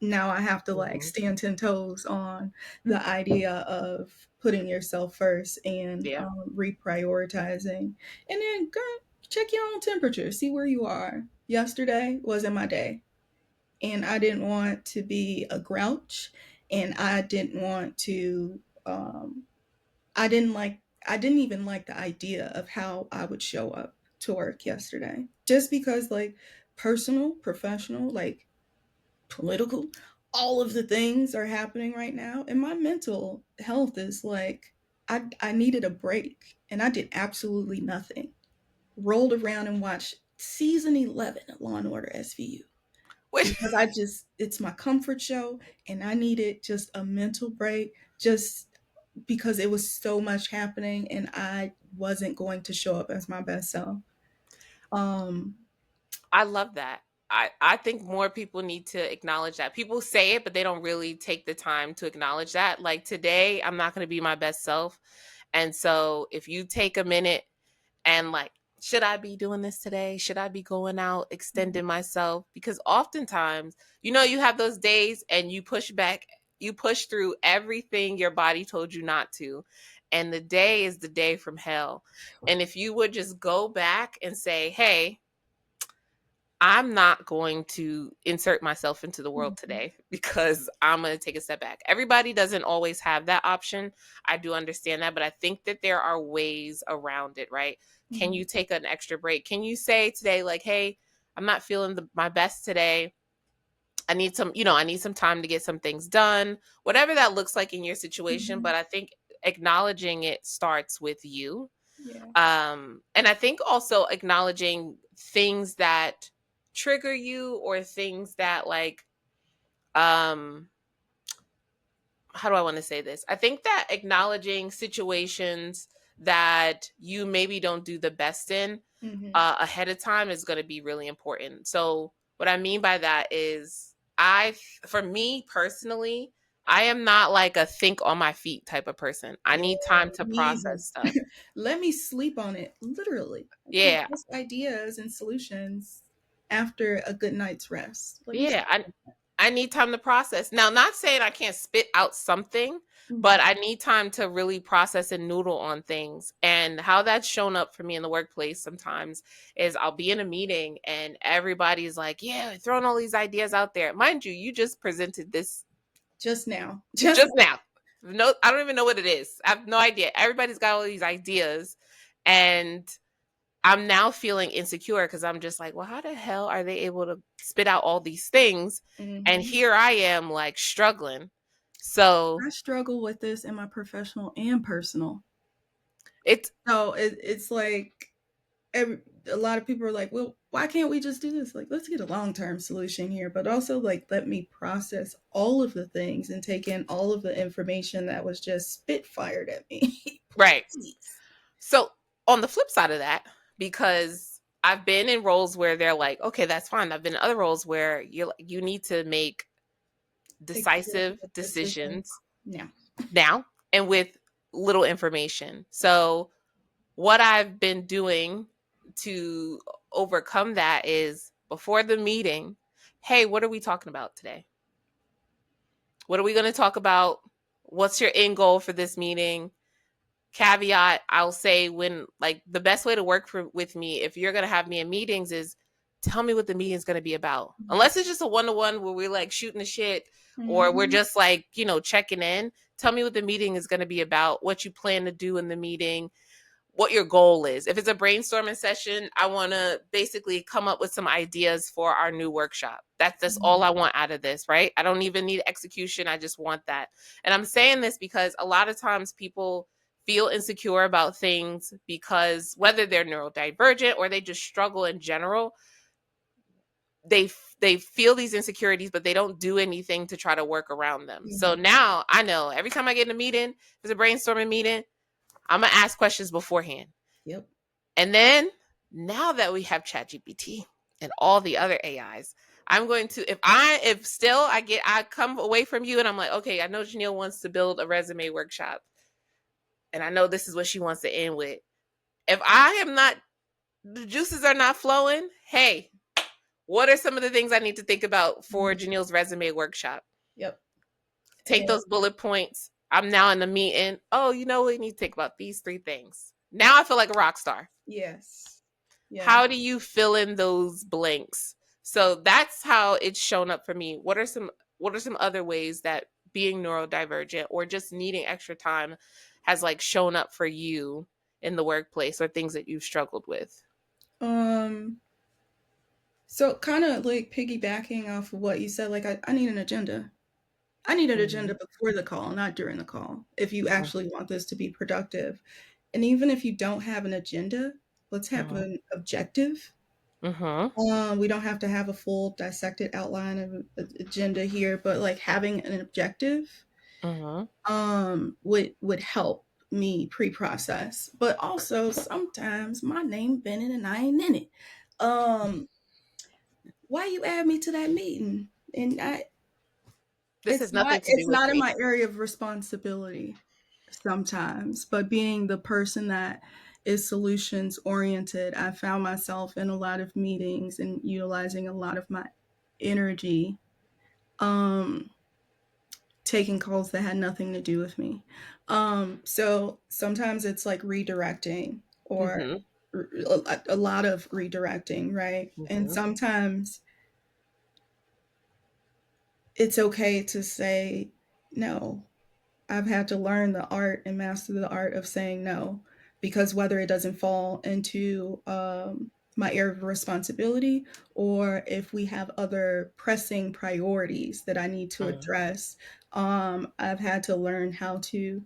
now I have to like Mhm. stand 10 toes on the idea of putting yourself first and Yeah. reprioritizing. And then girl, check your own temperature, see where you are. Yesterday wasn't my day. And I didn't want to be a grouch. And I didn't want to, I didn't like, I didn't even like the idea of how I would show up to work yesterday. Just because, like, personal, professional, like, political, all of the things are happening right now, and my mental health is like I needed a break, and I did absolutely nothing. Rolled around and watched season 11 of Law and Order SVU Which because it's my comfort show, and I needed just a mental break, just because it was so much happening, and I wasn't going to show up as my best self. Um, I love that. I think more people need to acknowledge that. People say it, but they don't really take the time to acknowledge that. Like today, I'm not going to be my best self. And so if you take a minute and like, should I be doing this today? Should I be going out, extending myself? Because oftentimes, you have those days and you push back, you push through everything your body told you not to. And the day is the day from hell. And if you would just go back and say, hey, I'm not going to insert myself into the world mhm, today because I'm going to take a step back. Everybody doesn't always have that option. I do understand that, but I think that there are ways around it, right? Can mhm, you take an extra break? Can you say today, like, hey, I'm not feeling my best today. I need some time to get some things done, whatever that looks like in your situation. mhm, But I think acknowledging it starts with you. yeah. And I think also acknowledging things that trigger you or things that like um how do I want to say this? I think that acknowledging situations that you maybe don't do the best in Mhm. ahead of time is going to be really important. So what I mean by that is for me personally, I am not like a think on my feet type of person. I Yeah, need time to me process stuff. either. Let me sleep on it, literally. I get my Yeah. best ideas and solutions after a good night's rest. Let me Yeah, sleep I on that. I need time to process. Now, not saying I can't spit out something, but Mhm, I need time to really process and noodle on things. And how that's shown up for me in the workplace sometimes is I'll be in a meeting and everybody's like, "Yeah, throwing all these ideas out there." Mind you, you just presented this just now. Just just now. No, I don't even know what it is. I have no idea. Everybody's got all these ideas, and I'm now feeling insecure because I'm just like, well, how the hell are they able to spit out all these things? And mhm. here I am like struggling. So I struggle with this in my professional and personal. it's So it's like every, a lot of people are like, well, why can't we just do this? Like, let's get a long term solution here, but also like let me process all of the things and take in all of the information that was just spit fired at me. right. Please. So on the flip side of that, because I've been in roles where they're like, okay, that's fine. I've been in other roles where you need to make decisive Executive decisions. decisions Yeah. now and with little information. So what I've been doing to overcome that is before the meeting, hey, what are we talking about today? What are we going to talk about? What's your end goal for this meeting? Caveat, I'll say when like the best way to work with me if you're going to have me in meetings is tell me what the meeting's going to be about. Unless it's just a one-to-one where we're like shooting the shit or we're Mhm. just like, checking in. Tell me what the meeting is going to be about, what you plan to do in the meeting, what your goal is. If it's a brainstorming session, I want to basically come up with some ideas for our new workshop. That's all I want out of this, right? I don't even need execution. I just want that. And I'm saying this because a lot of times people feel insecure about things because whether they're neurodivergent or they just struggle in general, they feel these insecurities, but they don't do anything to try to work around them. So now I know every time I get in a meeting, if it's a brainstorming meeting, I'm gonna ask questions beforehand. Yep. And then now that we have ChatGPT and all the other AIs, I'm going to if still I come away from you and I'm like, okay, I know JaNielle wants to build a resume workshop, and I know this is what she wants to end with. If I am not the juices are not flowing, hey, what are some of the things I need to think about for JaNielle's resume workshop? Yep. Take those bullet points. I'm now in the meeting. Oh, you know, we need to think about these 3 things. Now I feel like a rock star. Yes. Yeah. How do you fill in those blanks? So that's how it's shown up for me. What are some other ways that being neurodivergent or just needing extra time has like shown up for you in the workplace or things that you've struggled with? Um, so kind of like piggybacking off of what you said, like I need an agenda. I need an agenda Mhm. before the call, not during the call, if you actually want this to be productive. And even if you don't have an agenda, let's have Mhm. an objective. Mhm. We don't have to have a full dissected outline of an agenda here, but like having an objective Mhm. would help me pre-process. But also sometimes my name been in and I ain't in it. Um, why you add me to that meeting? And I This has nothing to do it's with not in me. my area of responsibility sometimes, but being the person that is solutions oriented, I found myself in a lot of meetings and utilizing a lot of my energy um taking calls that had nothing to do with me. So sometimes it's like redirecting or Mhm. a lot of redirecting, right? And Mhm. sometimes it's okay to say no. I've had to learn the art and master the art of saying no, because whether it doesn't fall into my area of responsibility or if we have other pressing priorities that I need to Mhm. address, I've had to learn how to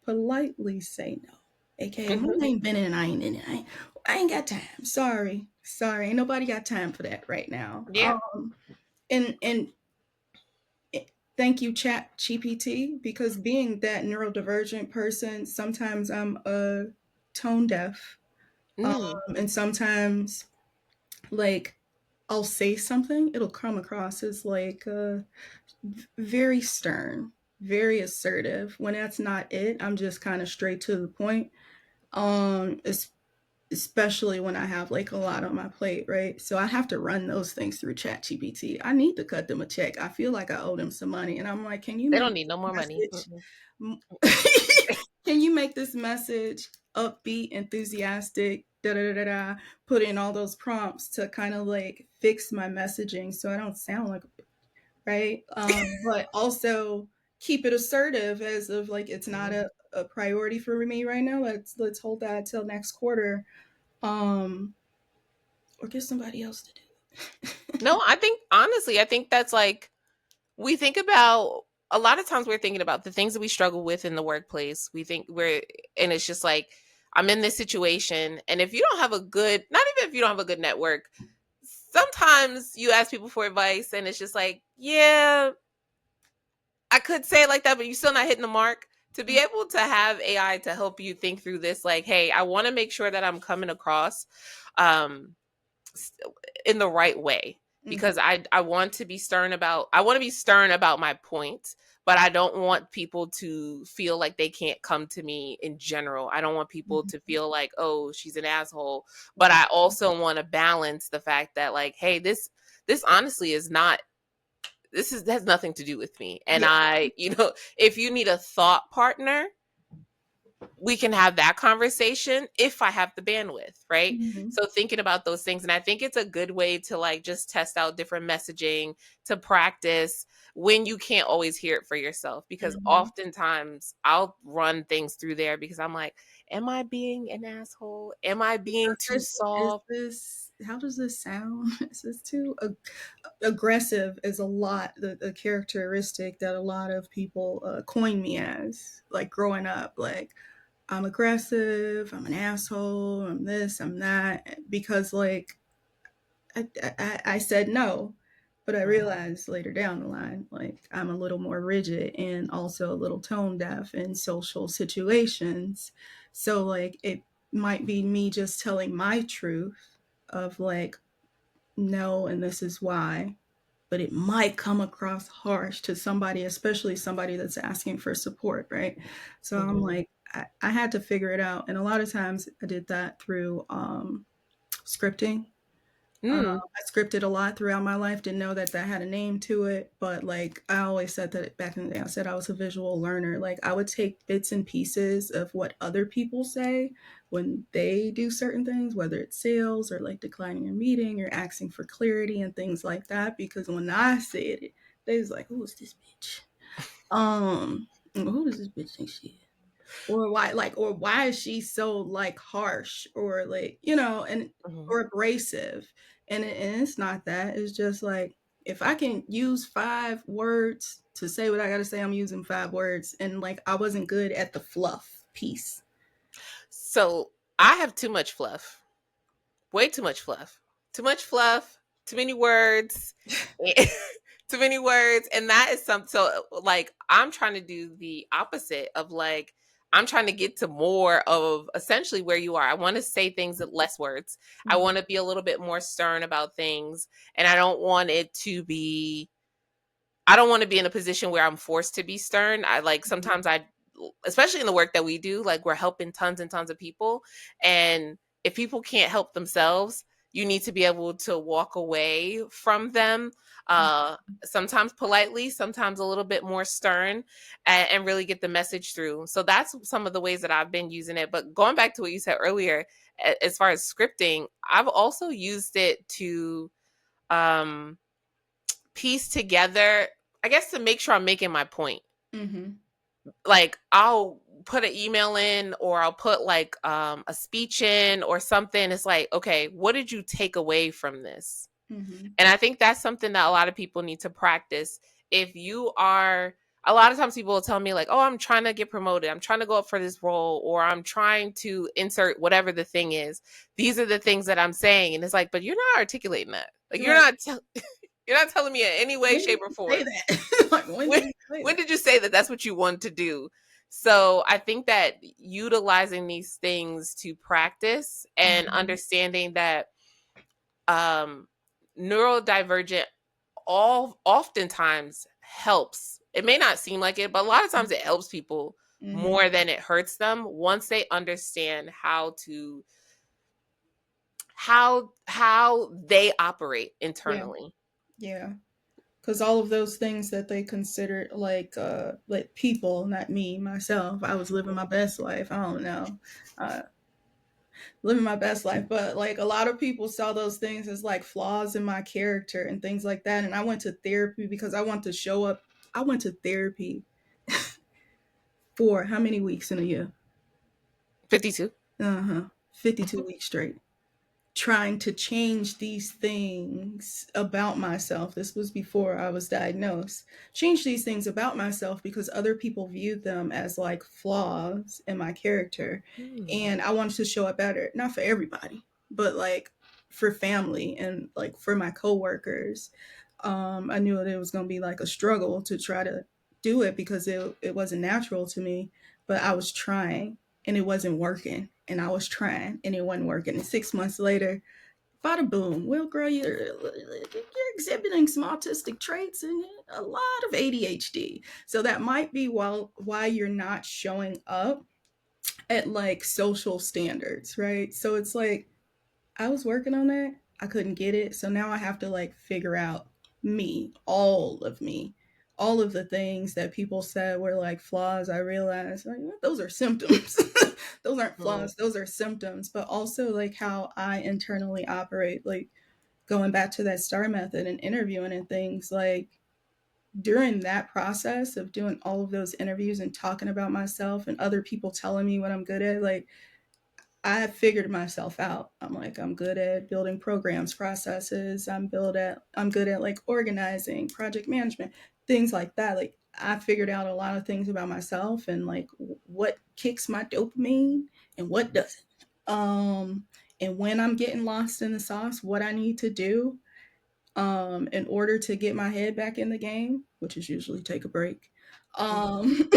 politely say no. AKA, my Mhm. name been in and I ain't in it. I ain't got time. Sorry. Sorry. Ain't nobody got time for that right now. Yeah. And thank you, Chat GPT, because being that neurodivergent person, sometimes I'm tone deaf. Mm. And sometimes, like, I'll say something, it'll come across as like very stern, very assertive. When that's not it, I'm just kind of straight to the point. It's especially when I have like a lot on my plate, right? So I have to run those things through ChatGPT. I need to cut them a check. I feel like I owe them some money, and I'm like, can you They make don't need no more money. this Mm-mm. message? Can you make this message upbeat, enthusiastic? Da da da da. Put in all those prompts to kind of like fix my messaging so I don't sound like right. But also keep it assertive as of like it's not Mhm. a priority for me right now. Let's hold that till next quarter um, or get somebody else to do it. No, I think honestly, I think that's like we think about a lot of times we're thinking about the things that we struggle with in the workplace. We think we're and it's just like I'm in this situation and if you don't have a good not even if you don't have a good network, sometimes you ask people for advice and it's just like, yeah, I could say it like that, but you're still not hitting the mark. To be able to have AI to help you think through this, like, hey, I want to make sure that I'm coming across um, in the right way because Mhm, I want to be stern about my point, but I don't want people to feel like they can't come to me in general. I don't want people to mhm, feel like, oh, she's an asshole, but I also want to balance the fact that like, hey, this honestly is not this is has nothing to do with me. And yeah, I, you know, if you need a thought partner, we can have that conversation if I have the bandwidth, right? Mhm. So thinking about those things, and I think it's a good way to like just test out different messaging, to practice when you can't always hear it for yourself, because Mhm. oftentimes I'll run things through there because I'm like, am I being an asshole? Am I being too Is soft? this, how does this sound? Is this too aggressive? Is a lot the characteristic that a lot of people coin me as, like growing up. Like, I'm aggressive, I'm an asshole, I'm this, I'm that, because like I said no, but I Mhm. realized later down the line, like I'm a little more rigid and also a little tone deaf in social situations. So like it might be me just telling my truth of like, no, and this is why, but it might come across harsh to somebody, especially somebody that's asking for support, right? So I'm Mhm. like, I had to figure it out. And a lot of times I did that through scripting. Mm. I scripted a lot throughout my life, didn't know that that had a name to it, but like I always said that back in the day, I said I was a visual learner. Like I would take bits and pieces of what other people say when they do certain things, whether it's sales or like declining a meeting or asking for clarity and things like that. Because when I said it, they was like, "Who is this bitch? Who does this bitch think she is?" Or why, like, or why is she so like harsh or like, and Mhm. or abrasive, and it's not that, it's just like, if I can use 5 words to say what I gotta say, I'm using 5 words, and like I wasn't good at the fluff piece. So I have too much fluff. Way too much fluff. Too much fluff, too many words. Too many words, and that is some, so like I'm trying to do the opposite of like, I'm trying to get to more of essentially where you are. I want to say things at less words. I Mhm. want to be a little bit more stern about things, and I don't want it to be, I don't want to be in a position where I'm forced to be stern. I like, sometimes I, especially in the work that we do, like we're helping tons and tons of people. And if people can't help themselves, you need to be able to walk away from them. Uh, Sometimes politely, sometimes a little bit more stern, and really get the message through. So that's some of the ways that I've been using it. But going back to what you said earlier, as far as scripting, I've also used it to um piece together, I guess, to make sure I'm making my point. Mhm. Like I'll put an email in, or I'll put like a speech in or something. It's like, okay, what did you take away from this? Mhm. And I think that's something that a lot of people need to practice. If you are, a lot of times people will tell me like, oh, I'm trying to get promoted, I'm trying to go up for this role, or I'm trying to insert whatever the thing is. These are the things that I'm saying. And it's like, but you're not articulating that. Like you're Right. not you're not telling me in any way, When did shape, or you say form. that? Like, when when did you say when that? did you say that that's what you want to do? So I think that utilizing these things to practice, and Mhm. understanding that um neurodivergent all oftentimes helps. It may not seem like it, but a lot of times it helps people Mhm. more than it hurts them, once they understand how to, how they operate Yeah. internally. Yeah. Because all of those things that they considered like people, not me myself, I was living my best life. I don't know, uh, living my best life, but like a lot of people saw those things as like flaws in my character and things like that. And I went to therapy because I want to show up. I went to therapy for how many weeks in a year? 52. 52 weeks straight, trying to change these things about myself. This was before I was diagnosed. Change these things about myself because other people viewed them as like flaws in my character. Hmm. And I wanted to show up better, not for everybody, but like for family and like for my coworkers. I knew that it was going to be like a struggle to try to do it because it wasn't natural to me, but I was trying and it wasn't working. And I was trying and it wasn't working. And 6 months later, bada boom. Well, girl, you're exhibiting some autistic traits and a lot of ADHD. So that might be why you're not showing up at like social standards, right? So it's like I was working on that. I couldn't get it. So now I have to like figure out me, all of me. all of the things that people said were like flaws, I realized like those are symptoms. Those aren't Mm-hmm. flaws, those are symptoms. But also like how I internally operate, like going back to that STAR method and interviewing and things, like during that process of doing all of those interviews and talking about myself and other people telling me what I'm good at, like I figured myself out. I'm like, I'm good at building programs, processes. I'm good at like organizing, project management, things like that. Like I figured out a lot of things about myself and like what kicks my dopamine and what doesn't. Um, and when I'm getting lost in the sauce, what I need to do in order to get my head back in the game, which is usually take a break. Mm-hmm. Um,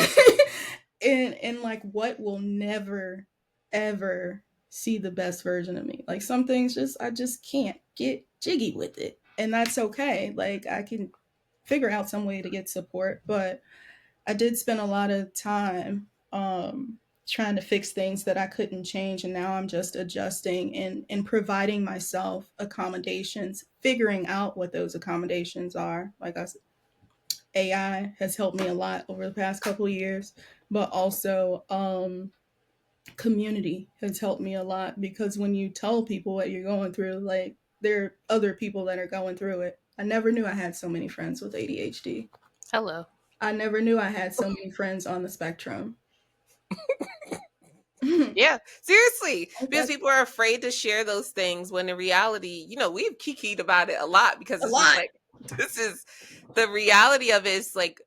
and like what will never ever see the best version of me. Like some things just I just can't get jiggy with it. And that's okay. Like I can figure out some way to get support, but I did spend a lot of time trying to fix things that I couldn't change, and now I'm just adjusting and providing myself accommodations, figuring out what those accommodations are. Like I said, AI has helped me a lot over the past couple of years, but also community has helped me a lot because when you tell people what you're going through, like there are other people that are going through it. I never knew I had so many friends with ADHD. Hello. I never knew I had so many friends on the spectrum. Yeah, seriously, because That's people are afraid to share those things when in reality, we've kikied about it a lot because a it's just lot. like this is the reality of it is like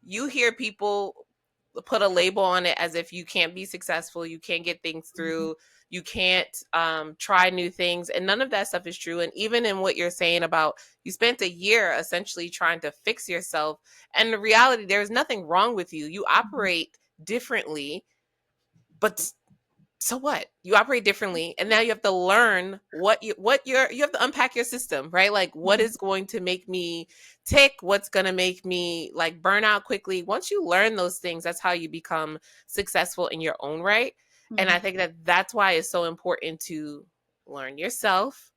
you hear people put a label on it as if you can't be successful, you can't get things Mhm. through, you can't try new things, and none of that stuff is true. And even in what you're saying about you spent a year essentially trying to fix yourself, and the reality there's nothing wrong with you. You operate differently, but so what? You operate differently, and now you have to learn you have to unpack your system, right? Like what Mhm. is going to make me tick, what's going to make me like burn out quickly. Once you learn those things, that's how you become successful in your own right. And I Mhm. think that that's why it's so important to learn yourself,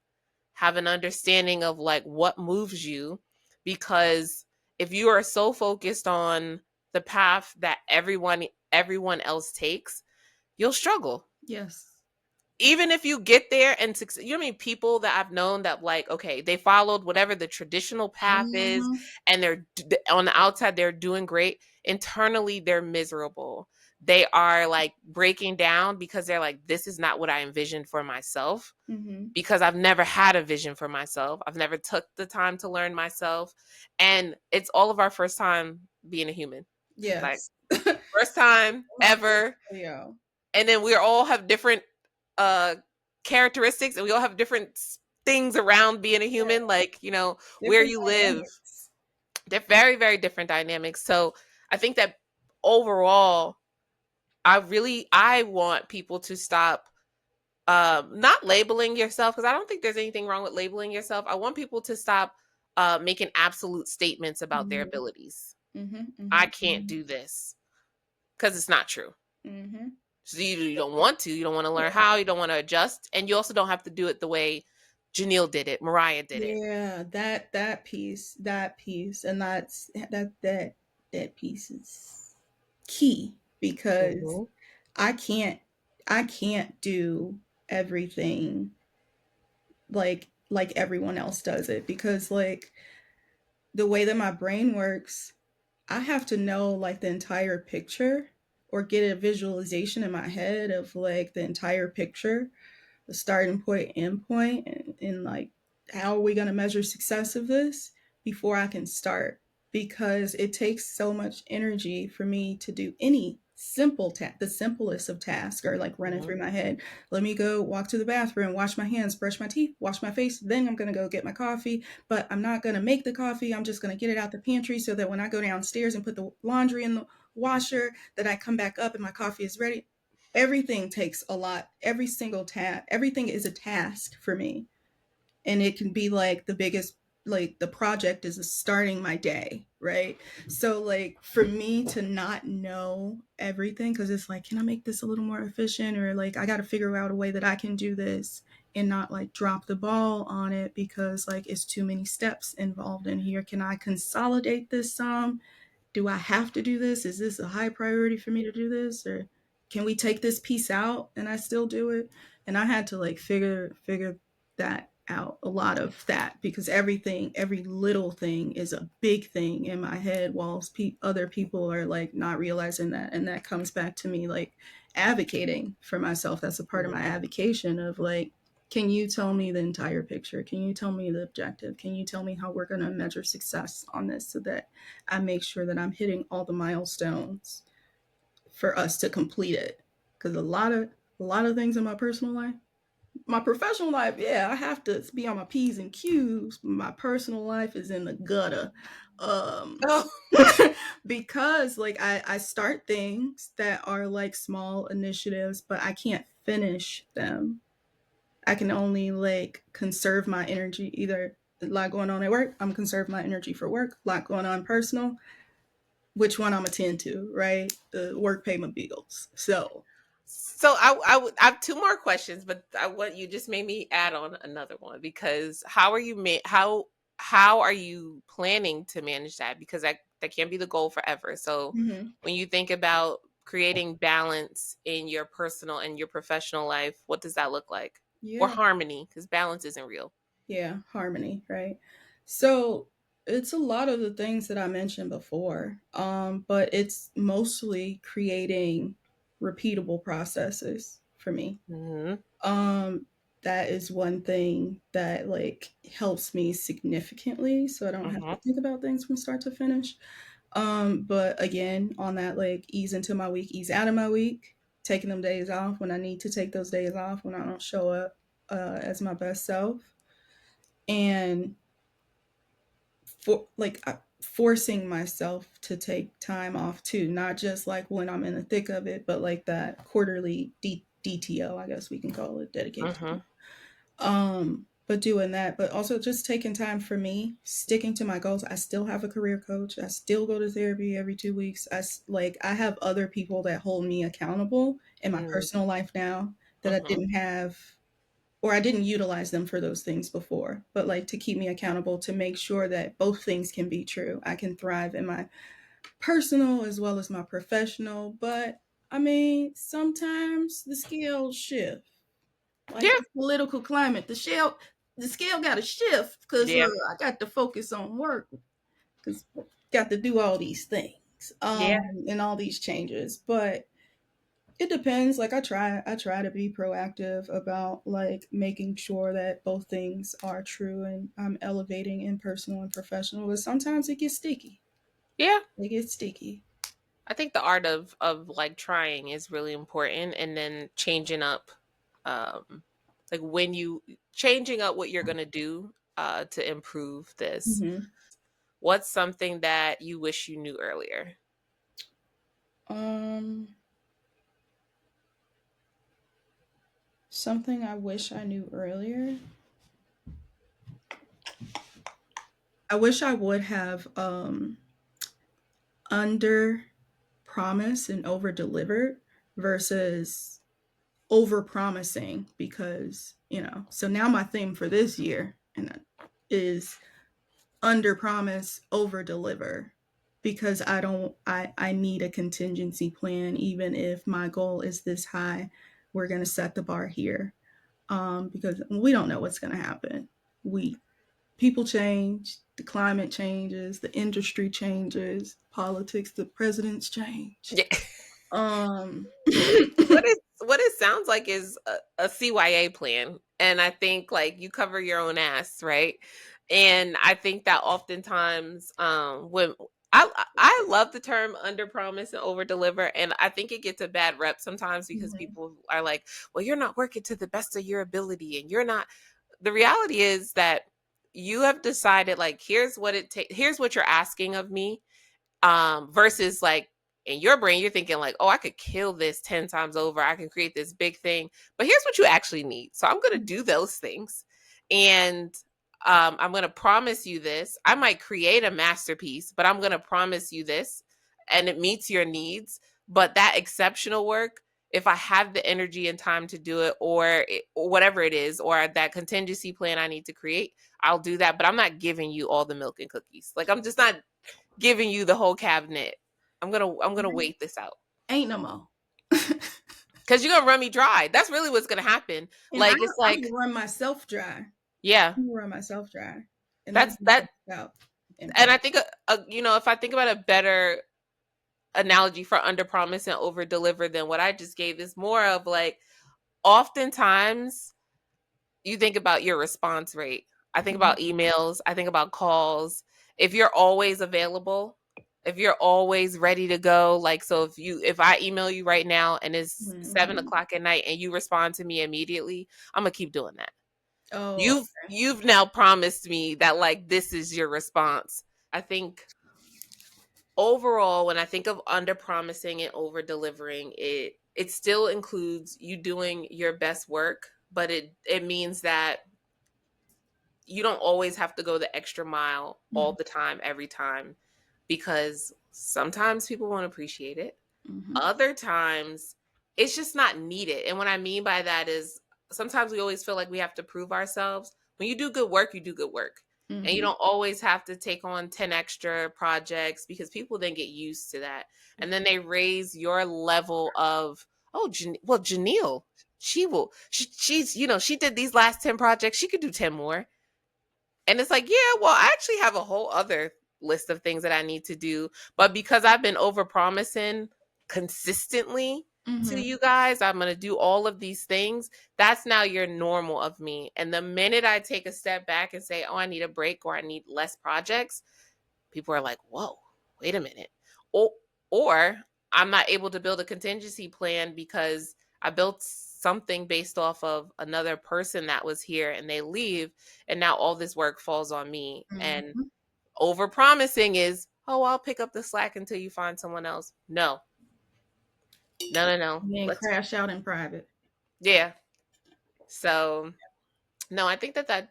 have an understanding of like what moves you, because if you are so focused on the path that everyone else takes, you'll struggle. Yes. Even if you get there and succeed, you know what I mean? People that I've known that like, okay, they followed whatever the traditional path is, Mhm. and on the outside they're doing great. Internally, they're miserable. They are like breaking down because they're like, this is not what I envisioned for myself. Mhm. Because I've never had a vision for myself. I've never took the time to learn myself, and it's all of our first time being a human. Like Yes. first time My ever, portfolio. and then we all have different uh characteristics, and we all have different things around being a Yeah. human, like where Different you live. dynamics. They're very very different dynamics. So I think that overall, I want people to stop not labeling yourself, because I don't think there's anything wrong with labeling yourself. I want people to stop making absolute statements about their Mhm. abilities. Mhm. I Mhm. can't Mhm. do this, because it's not true. Mhm. So you don't want to. You don't want to learn how. You don't want to adjust, and you also don't have to do it the way JaNielle did it, Mariah did it. Yeah, that piece, and that piece is key because Mm-hmm. I can't I can't do everything like everyone else does it because like the way that my brain works, I have to know like the entire picture or get a visualization in my head of like the entire picture, the starting point, end point, and like how are we going to measure success of this before I can start? Because it takes so much energy for me to do any simple task, the simplest of tasks, or like running Mm-hmm. through my head. Let me go walk to the bathroom, wash my hands, brush my teeth, wash my face. Then I'm going to go get my coffee, but I'm not going to make the coffee. I'm just going to get it out the pantry so that when I go downstairs and put the laundry in the washer, that I come back up and my coffee is ready. Everything takes a lot. Every single task, everything is a task for me, and it can be like the biggest, like the project is starting my day, right? So like for me to not know everything, because it's like, can I make this a little more efficient, or like I got to figure out a way that I can do this and not like drop the ball on it because like it's too many steps involved in here. Can I consolidate this some do I have to do this? Is this a high priority for me to do this? Or can we take this piece out and I still do it? And I had to like figure that out, a lot of that, because every little thing is a big thing in my head, whilst other people are like not realizing that. And that comes back to me like advocating for myself. That's a part of my Mhm. advocation of like, can you tell me the entire picture? Can you tell me the objective? Can you tell me how we're going to measure success on this so that I make sure that I'm hitting all the milestones for us to complete it? Because a lot of things in my personal life, my professional life, yeah, I have to be on my P's and Q's. My personal life is in the gutter. Um, Oh. because like I start things that are like small initiatives, but I can't finish them. I can only like conserve my energy. Either a lot going on at work, I'm conserve my energy for work. A lot going on personal, which one I'm attend to, right? The work pay my bills. So, So I have two more questions, but I want you just made me add on another one because how are you planning to manage that? Because that can't be the goal forever. So mhm. when you think about creating balance in your personal and your professional life, what does that look like? Or Yeah, harmony, because balance isn't real. yeah, harmony, right? So it's a lot of the things that I mentioned before, but it's mostly creating repeatable processes for me. Hmm. Um, that is one thing that like helps me significantly, so I don't have to Hmm. think about things from start to finish. But again, on that like ease into my week, ease out of my week, taking them days off when I need to take those days off when I don't show up as my best self, and forcing myself to take time off too, not just like when I'm in the thick of it, but like that quarterly DTO, I guess we can call it, dedicated. Hmm. But doing that, but also just taking time for me, sticking to my goals. I still have a career coach. I still go to therapy every 2 weeks. I have other people that hold me accountable in my Hmm. personal life now that I Hmm. didn't have, or I didn't utilize them for those things before, but like to keep me accountable to make sure that both things can be true. I can thrive in my personal as well as my professional, but I mean, sometimes the scales shift. Like Yeah. this political climate, the scale got to shift because Yeah. I got to focus on work because got to do all these things Yeah. and all these changes. But it depends. Like I try to be proactive about like making sure that both things are true and I'm elevating in personal and professional. But sometimes it gets sticky. Yeah. It gets sticky. I think the art of like trying is really important, and then changing up, um, like when you changing up what you're gonna do to improve this. Hmm. What's something that you wish you knew earlier? Um, something I wish I knew earlier. I wish I would have under promise and over delivered versus over promising, because so now my theme for this year is under promise over deliver, because I need a contingency plan. Even if my goal is this high, we're going to set the bar here, because we don't know what's going to happen. We People change, the climate changes, the industry changes, politics, the presidents change. Yeah. Mhm. What it sounds like is a CYA plan, and I think like you cover your own ass, right? And I think that oftentimes, when I love the term under promise and over deliver, and I think it gets a bad rep sometimes because people are like, "Well, you're not working to the best of your ability, and you're not." The reality is that you have decided like here's what you're asking of me, versus like in your brain you're thinking like, oh, I could kill this 10 times over, I can create this big thing, but here's what you actually need, so I'm going to do those things. And I'm going to promise you this. I might create a masterpiece, but I'm going to promise you this, and it meets your needs. But that exceptional work, if I have the energy and time to do it, or whatever it is, or that contingency plan I need to create, I'll do that. But I'm not giving you all the milk and cookies. Like, I'm just not giving you the whole cabinet. I'm gonna wait this out. Ain't no more. Cause you're gonna run me dry. That's really what's gonna happen. And Like it's I'm like, gonna run myself dry. yeah, I'm gonna run myself dry, and that's that's that. out in And public. I think, if I think about a better analogy for under promise and over deliver than what I just gave, is more of like, oftentimes you think about your response rate. I think Mhm. about emails. I think about calls. If you're always available, if you're always ready to go, like, so if I email you right now and it's Mhm. 7 o'clock at night and you respond to me immediately, I'm gonna keep doing that. Oh, You've now promised me that, like, this is your response. I think overall, when I think of under promising and over delivering, it still includes you doing your best work, but it means that you don't always have to go the extra mile all mhm. the time, every time, because sometimes people won't appreciate it. Mhm. Other times, it's just not needed. And what I mean by that is, sometimes we always feel like we have to prove ourselves. When you do good work, you do good work. And you Mhm. don't always have to take on 10 extra projects, because people then get used to that. And then they raise your level of, oh, well, JaNielle, she did these last 10 projects. She could do 10 more. And it's like, yeah, well, I actually have a whole other list of things that I need to do. But because I've been over promising consistently to Mhm. you guys, I'm going to do all of these things. That's now your normal of me. And the minute I take a step back and say, oh, I need a break or I need less projects, people are like, whoa, wait a minute. Or, or I'm not able to build a contingency plan because I built something based off of another person that was here and they leave, and now all this work falls on me. And Mhm. over promising is, oh, I'll pick up the slack until you find someone else. No, no, no, no. And then Let's, crash out in private. yeah. So no, I think that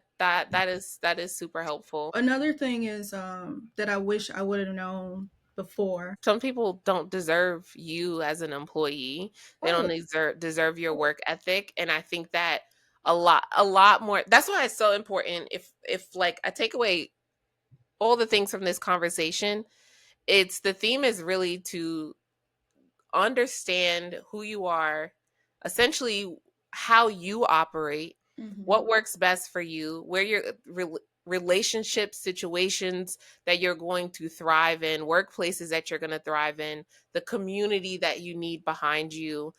is super helpful. Another thing is that I wish I would have known before. Some people don't deserve you as an employee. They don't Oh, deserve your work ethic, and I think that a lot more. That's why it's so important. If like I take away all the things from this conversation, it's the theme is really to understand who you are, essentially how you operate, mhm. what works best for you, where your relationship situations that you're going to thrive in, workplaces that you're going to thrive in, the community that you need behind you.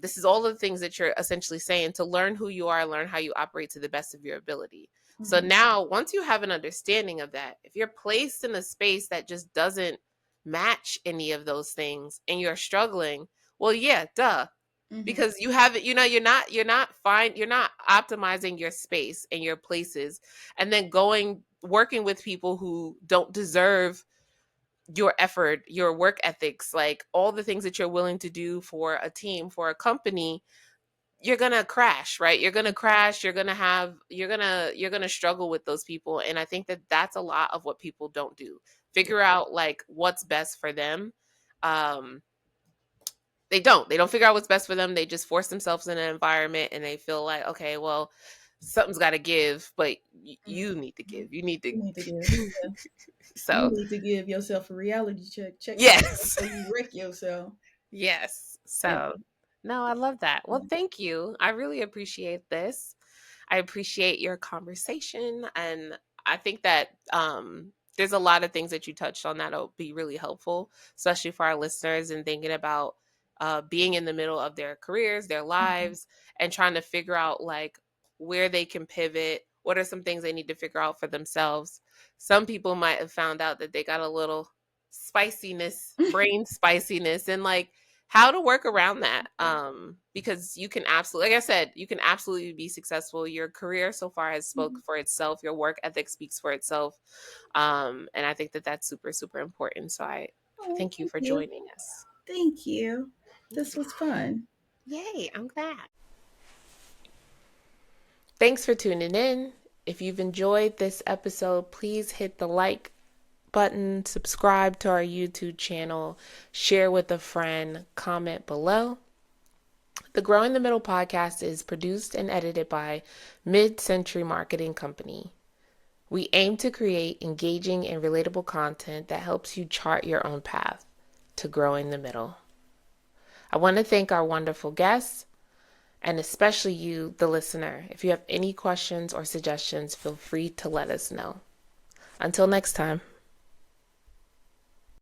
This is all of the things that you're essentially saying, to learn who you are, learn how you operate to the best of your ability. So Mhm. now, once you have an understanding of that, if you're placed in a space that just doesn't match any of those things and you're struggling, well, yeah, duh, Mhm. because you haven't, you're not fine, you're not optimizing your space and your places, and then going working with people who don't deserve your effort, your work ethics, like all the things that you're willing to do for a team, for a company. You're gonna crash, right? You're gonna crash. You're gonna struggle with those people. And I think that that's a lot of what people don't do. Figure out like what's best for them. um they don't figure out what's best for them. They just force themselves in an environment and they feel like, okay, well, something's got to give, but you need to Mhm. give. You need to. You need to give. Yeah. You So need to give yourself a reality check. Check yourself yes. before you wreck yourself. Yes. Yeah. So no, I love that. Well, Yeah. thank you. I really appreciate this. I appreciate your conversation, and I think that there's a lot of things that you touched on that'll be really helpful, especially for our listeners and thinking about being in the middle of their careers, their Mhm. lives, and trying to figure out like where they can pivot. What are some things they need to figure out for themselves? Some people might have found out that they got a little spiciness, brain spiciness, and like how to work around that, because you can absolutely, like I said, you can absolutely be successful. Your career so far has spoke Mhm. for itself. Your work ethic speaks for itself. And I think that that's super, super important. So I Oh, thank you thank for you. joining us. Thank you. This was fun. Yay, I'm glad. Thanks for tuning in. If you've enjoyed this episode, please hit the like button, subscribe to our YouTube channel, share with a friend, comment below. The Growing the Middle podcast is produced and edited by Mid Century Marketing Company. We aim to create engaging and relatable content that helps you chart your own path to growing the middle. I want to thank our wonderful guests and especially you, the listener. If you have any questions or suggestions, feel free to let us know. Until next time.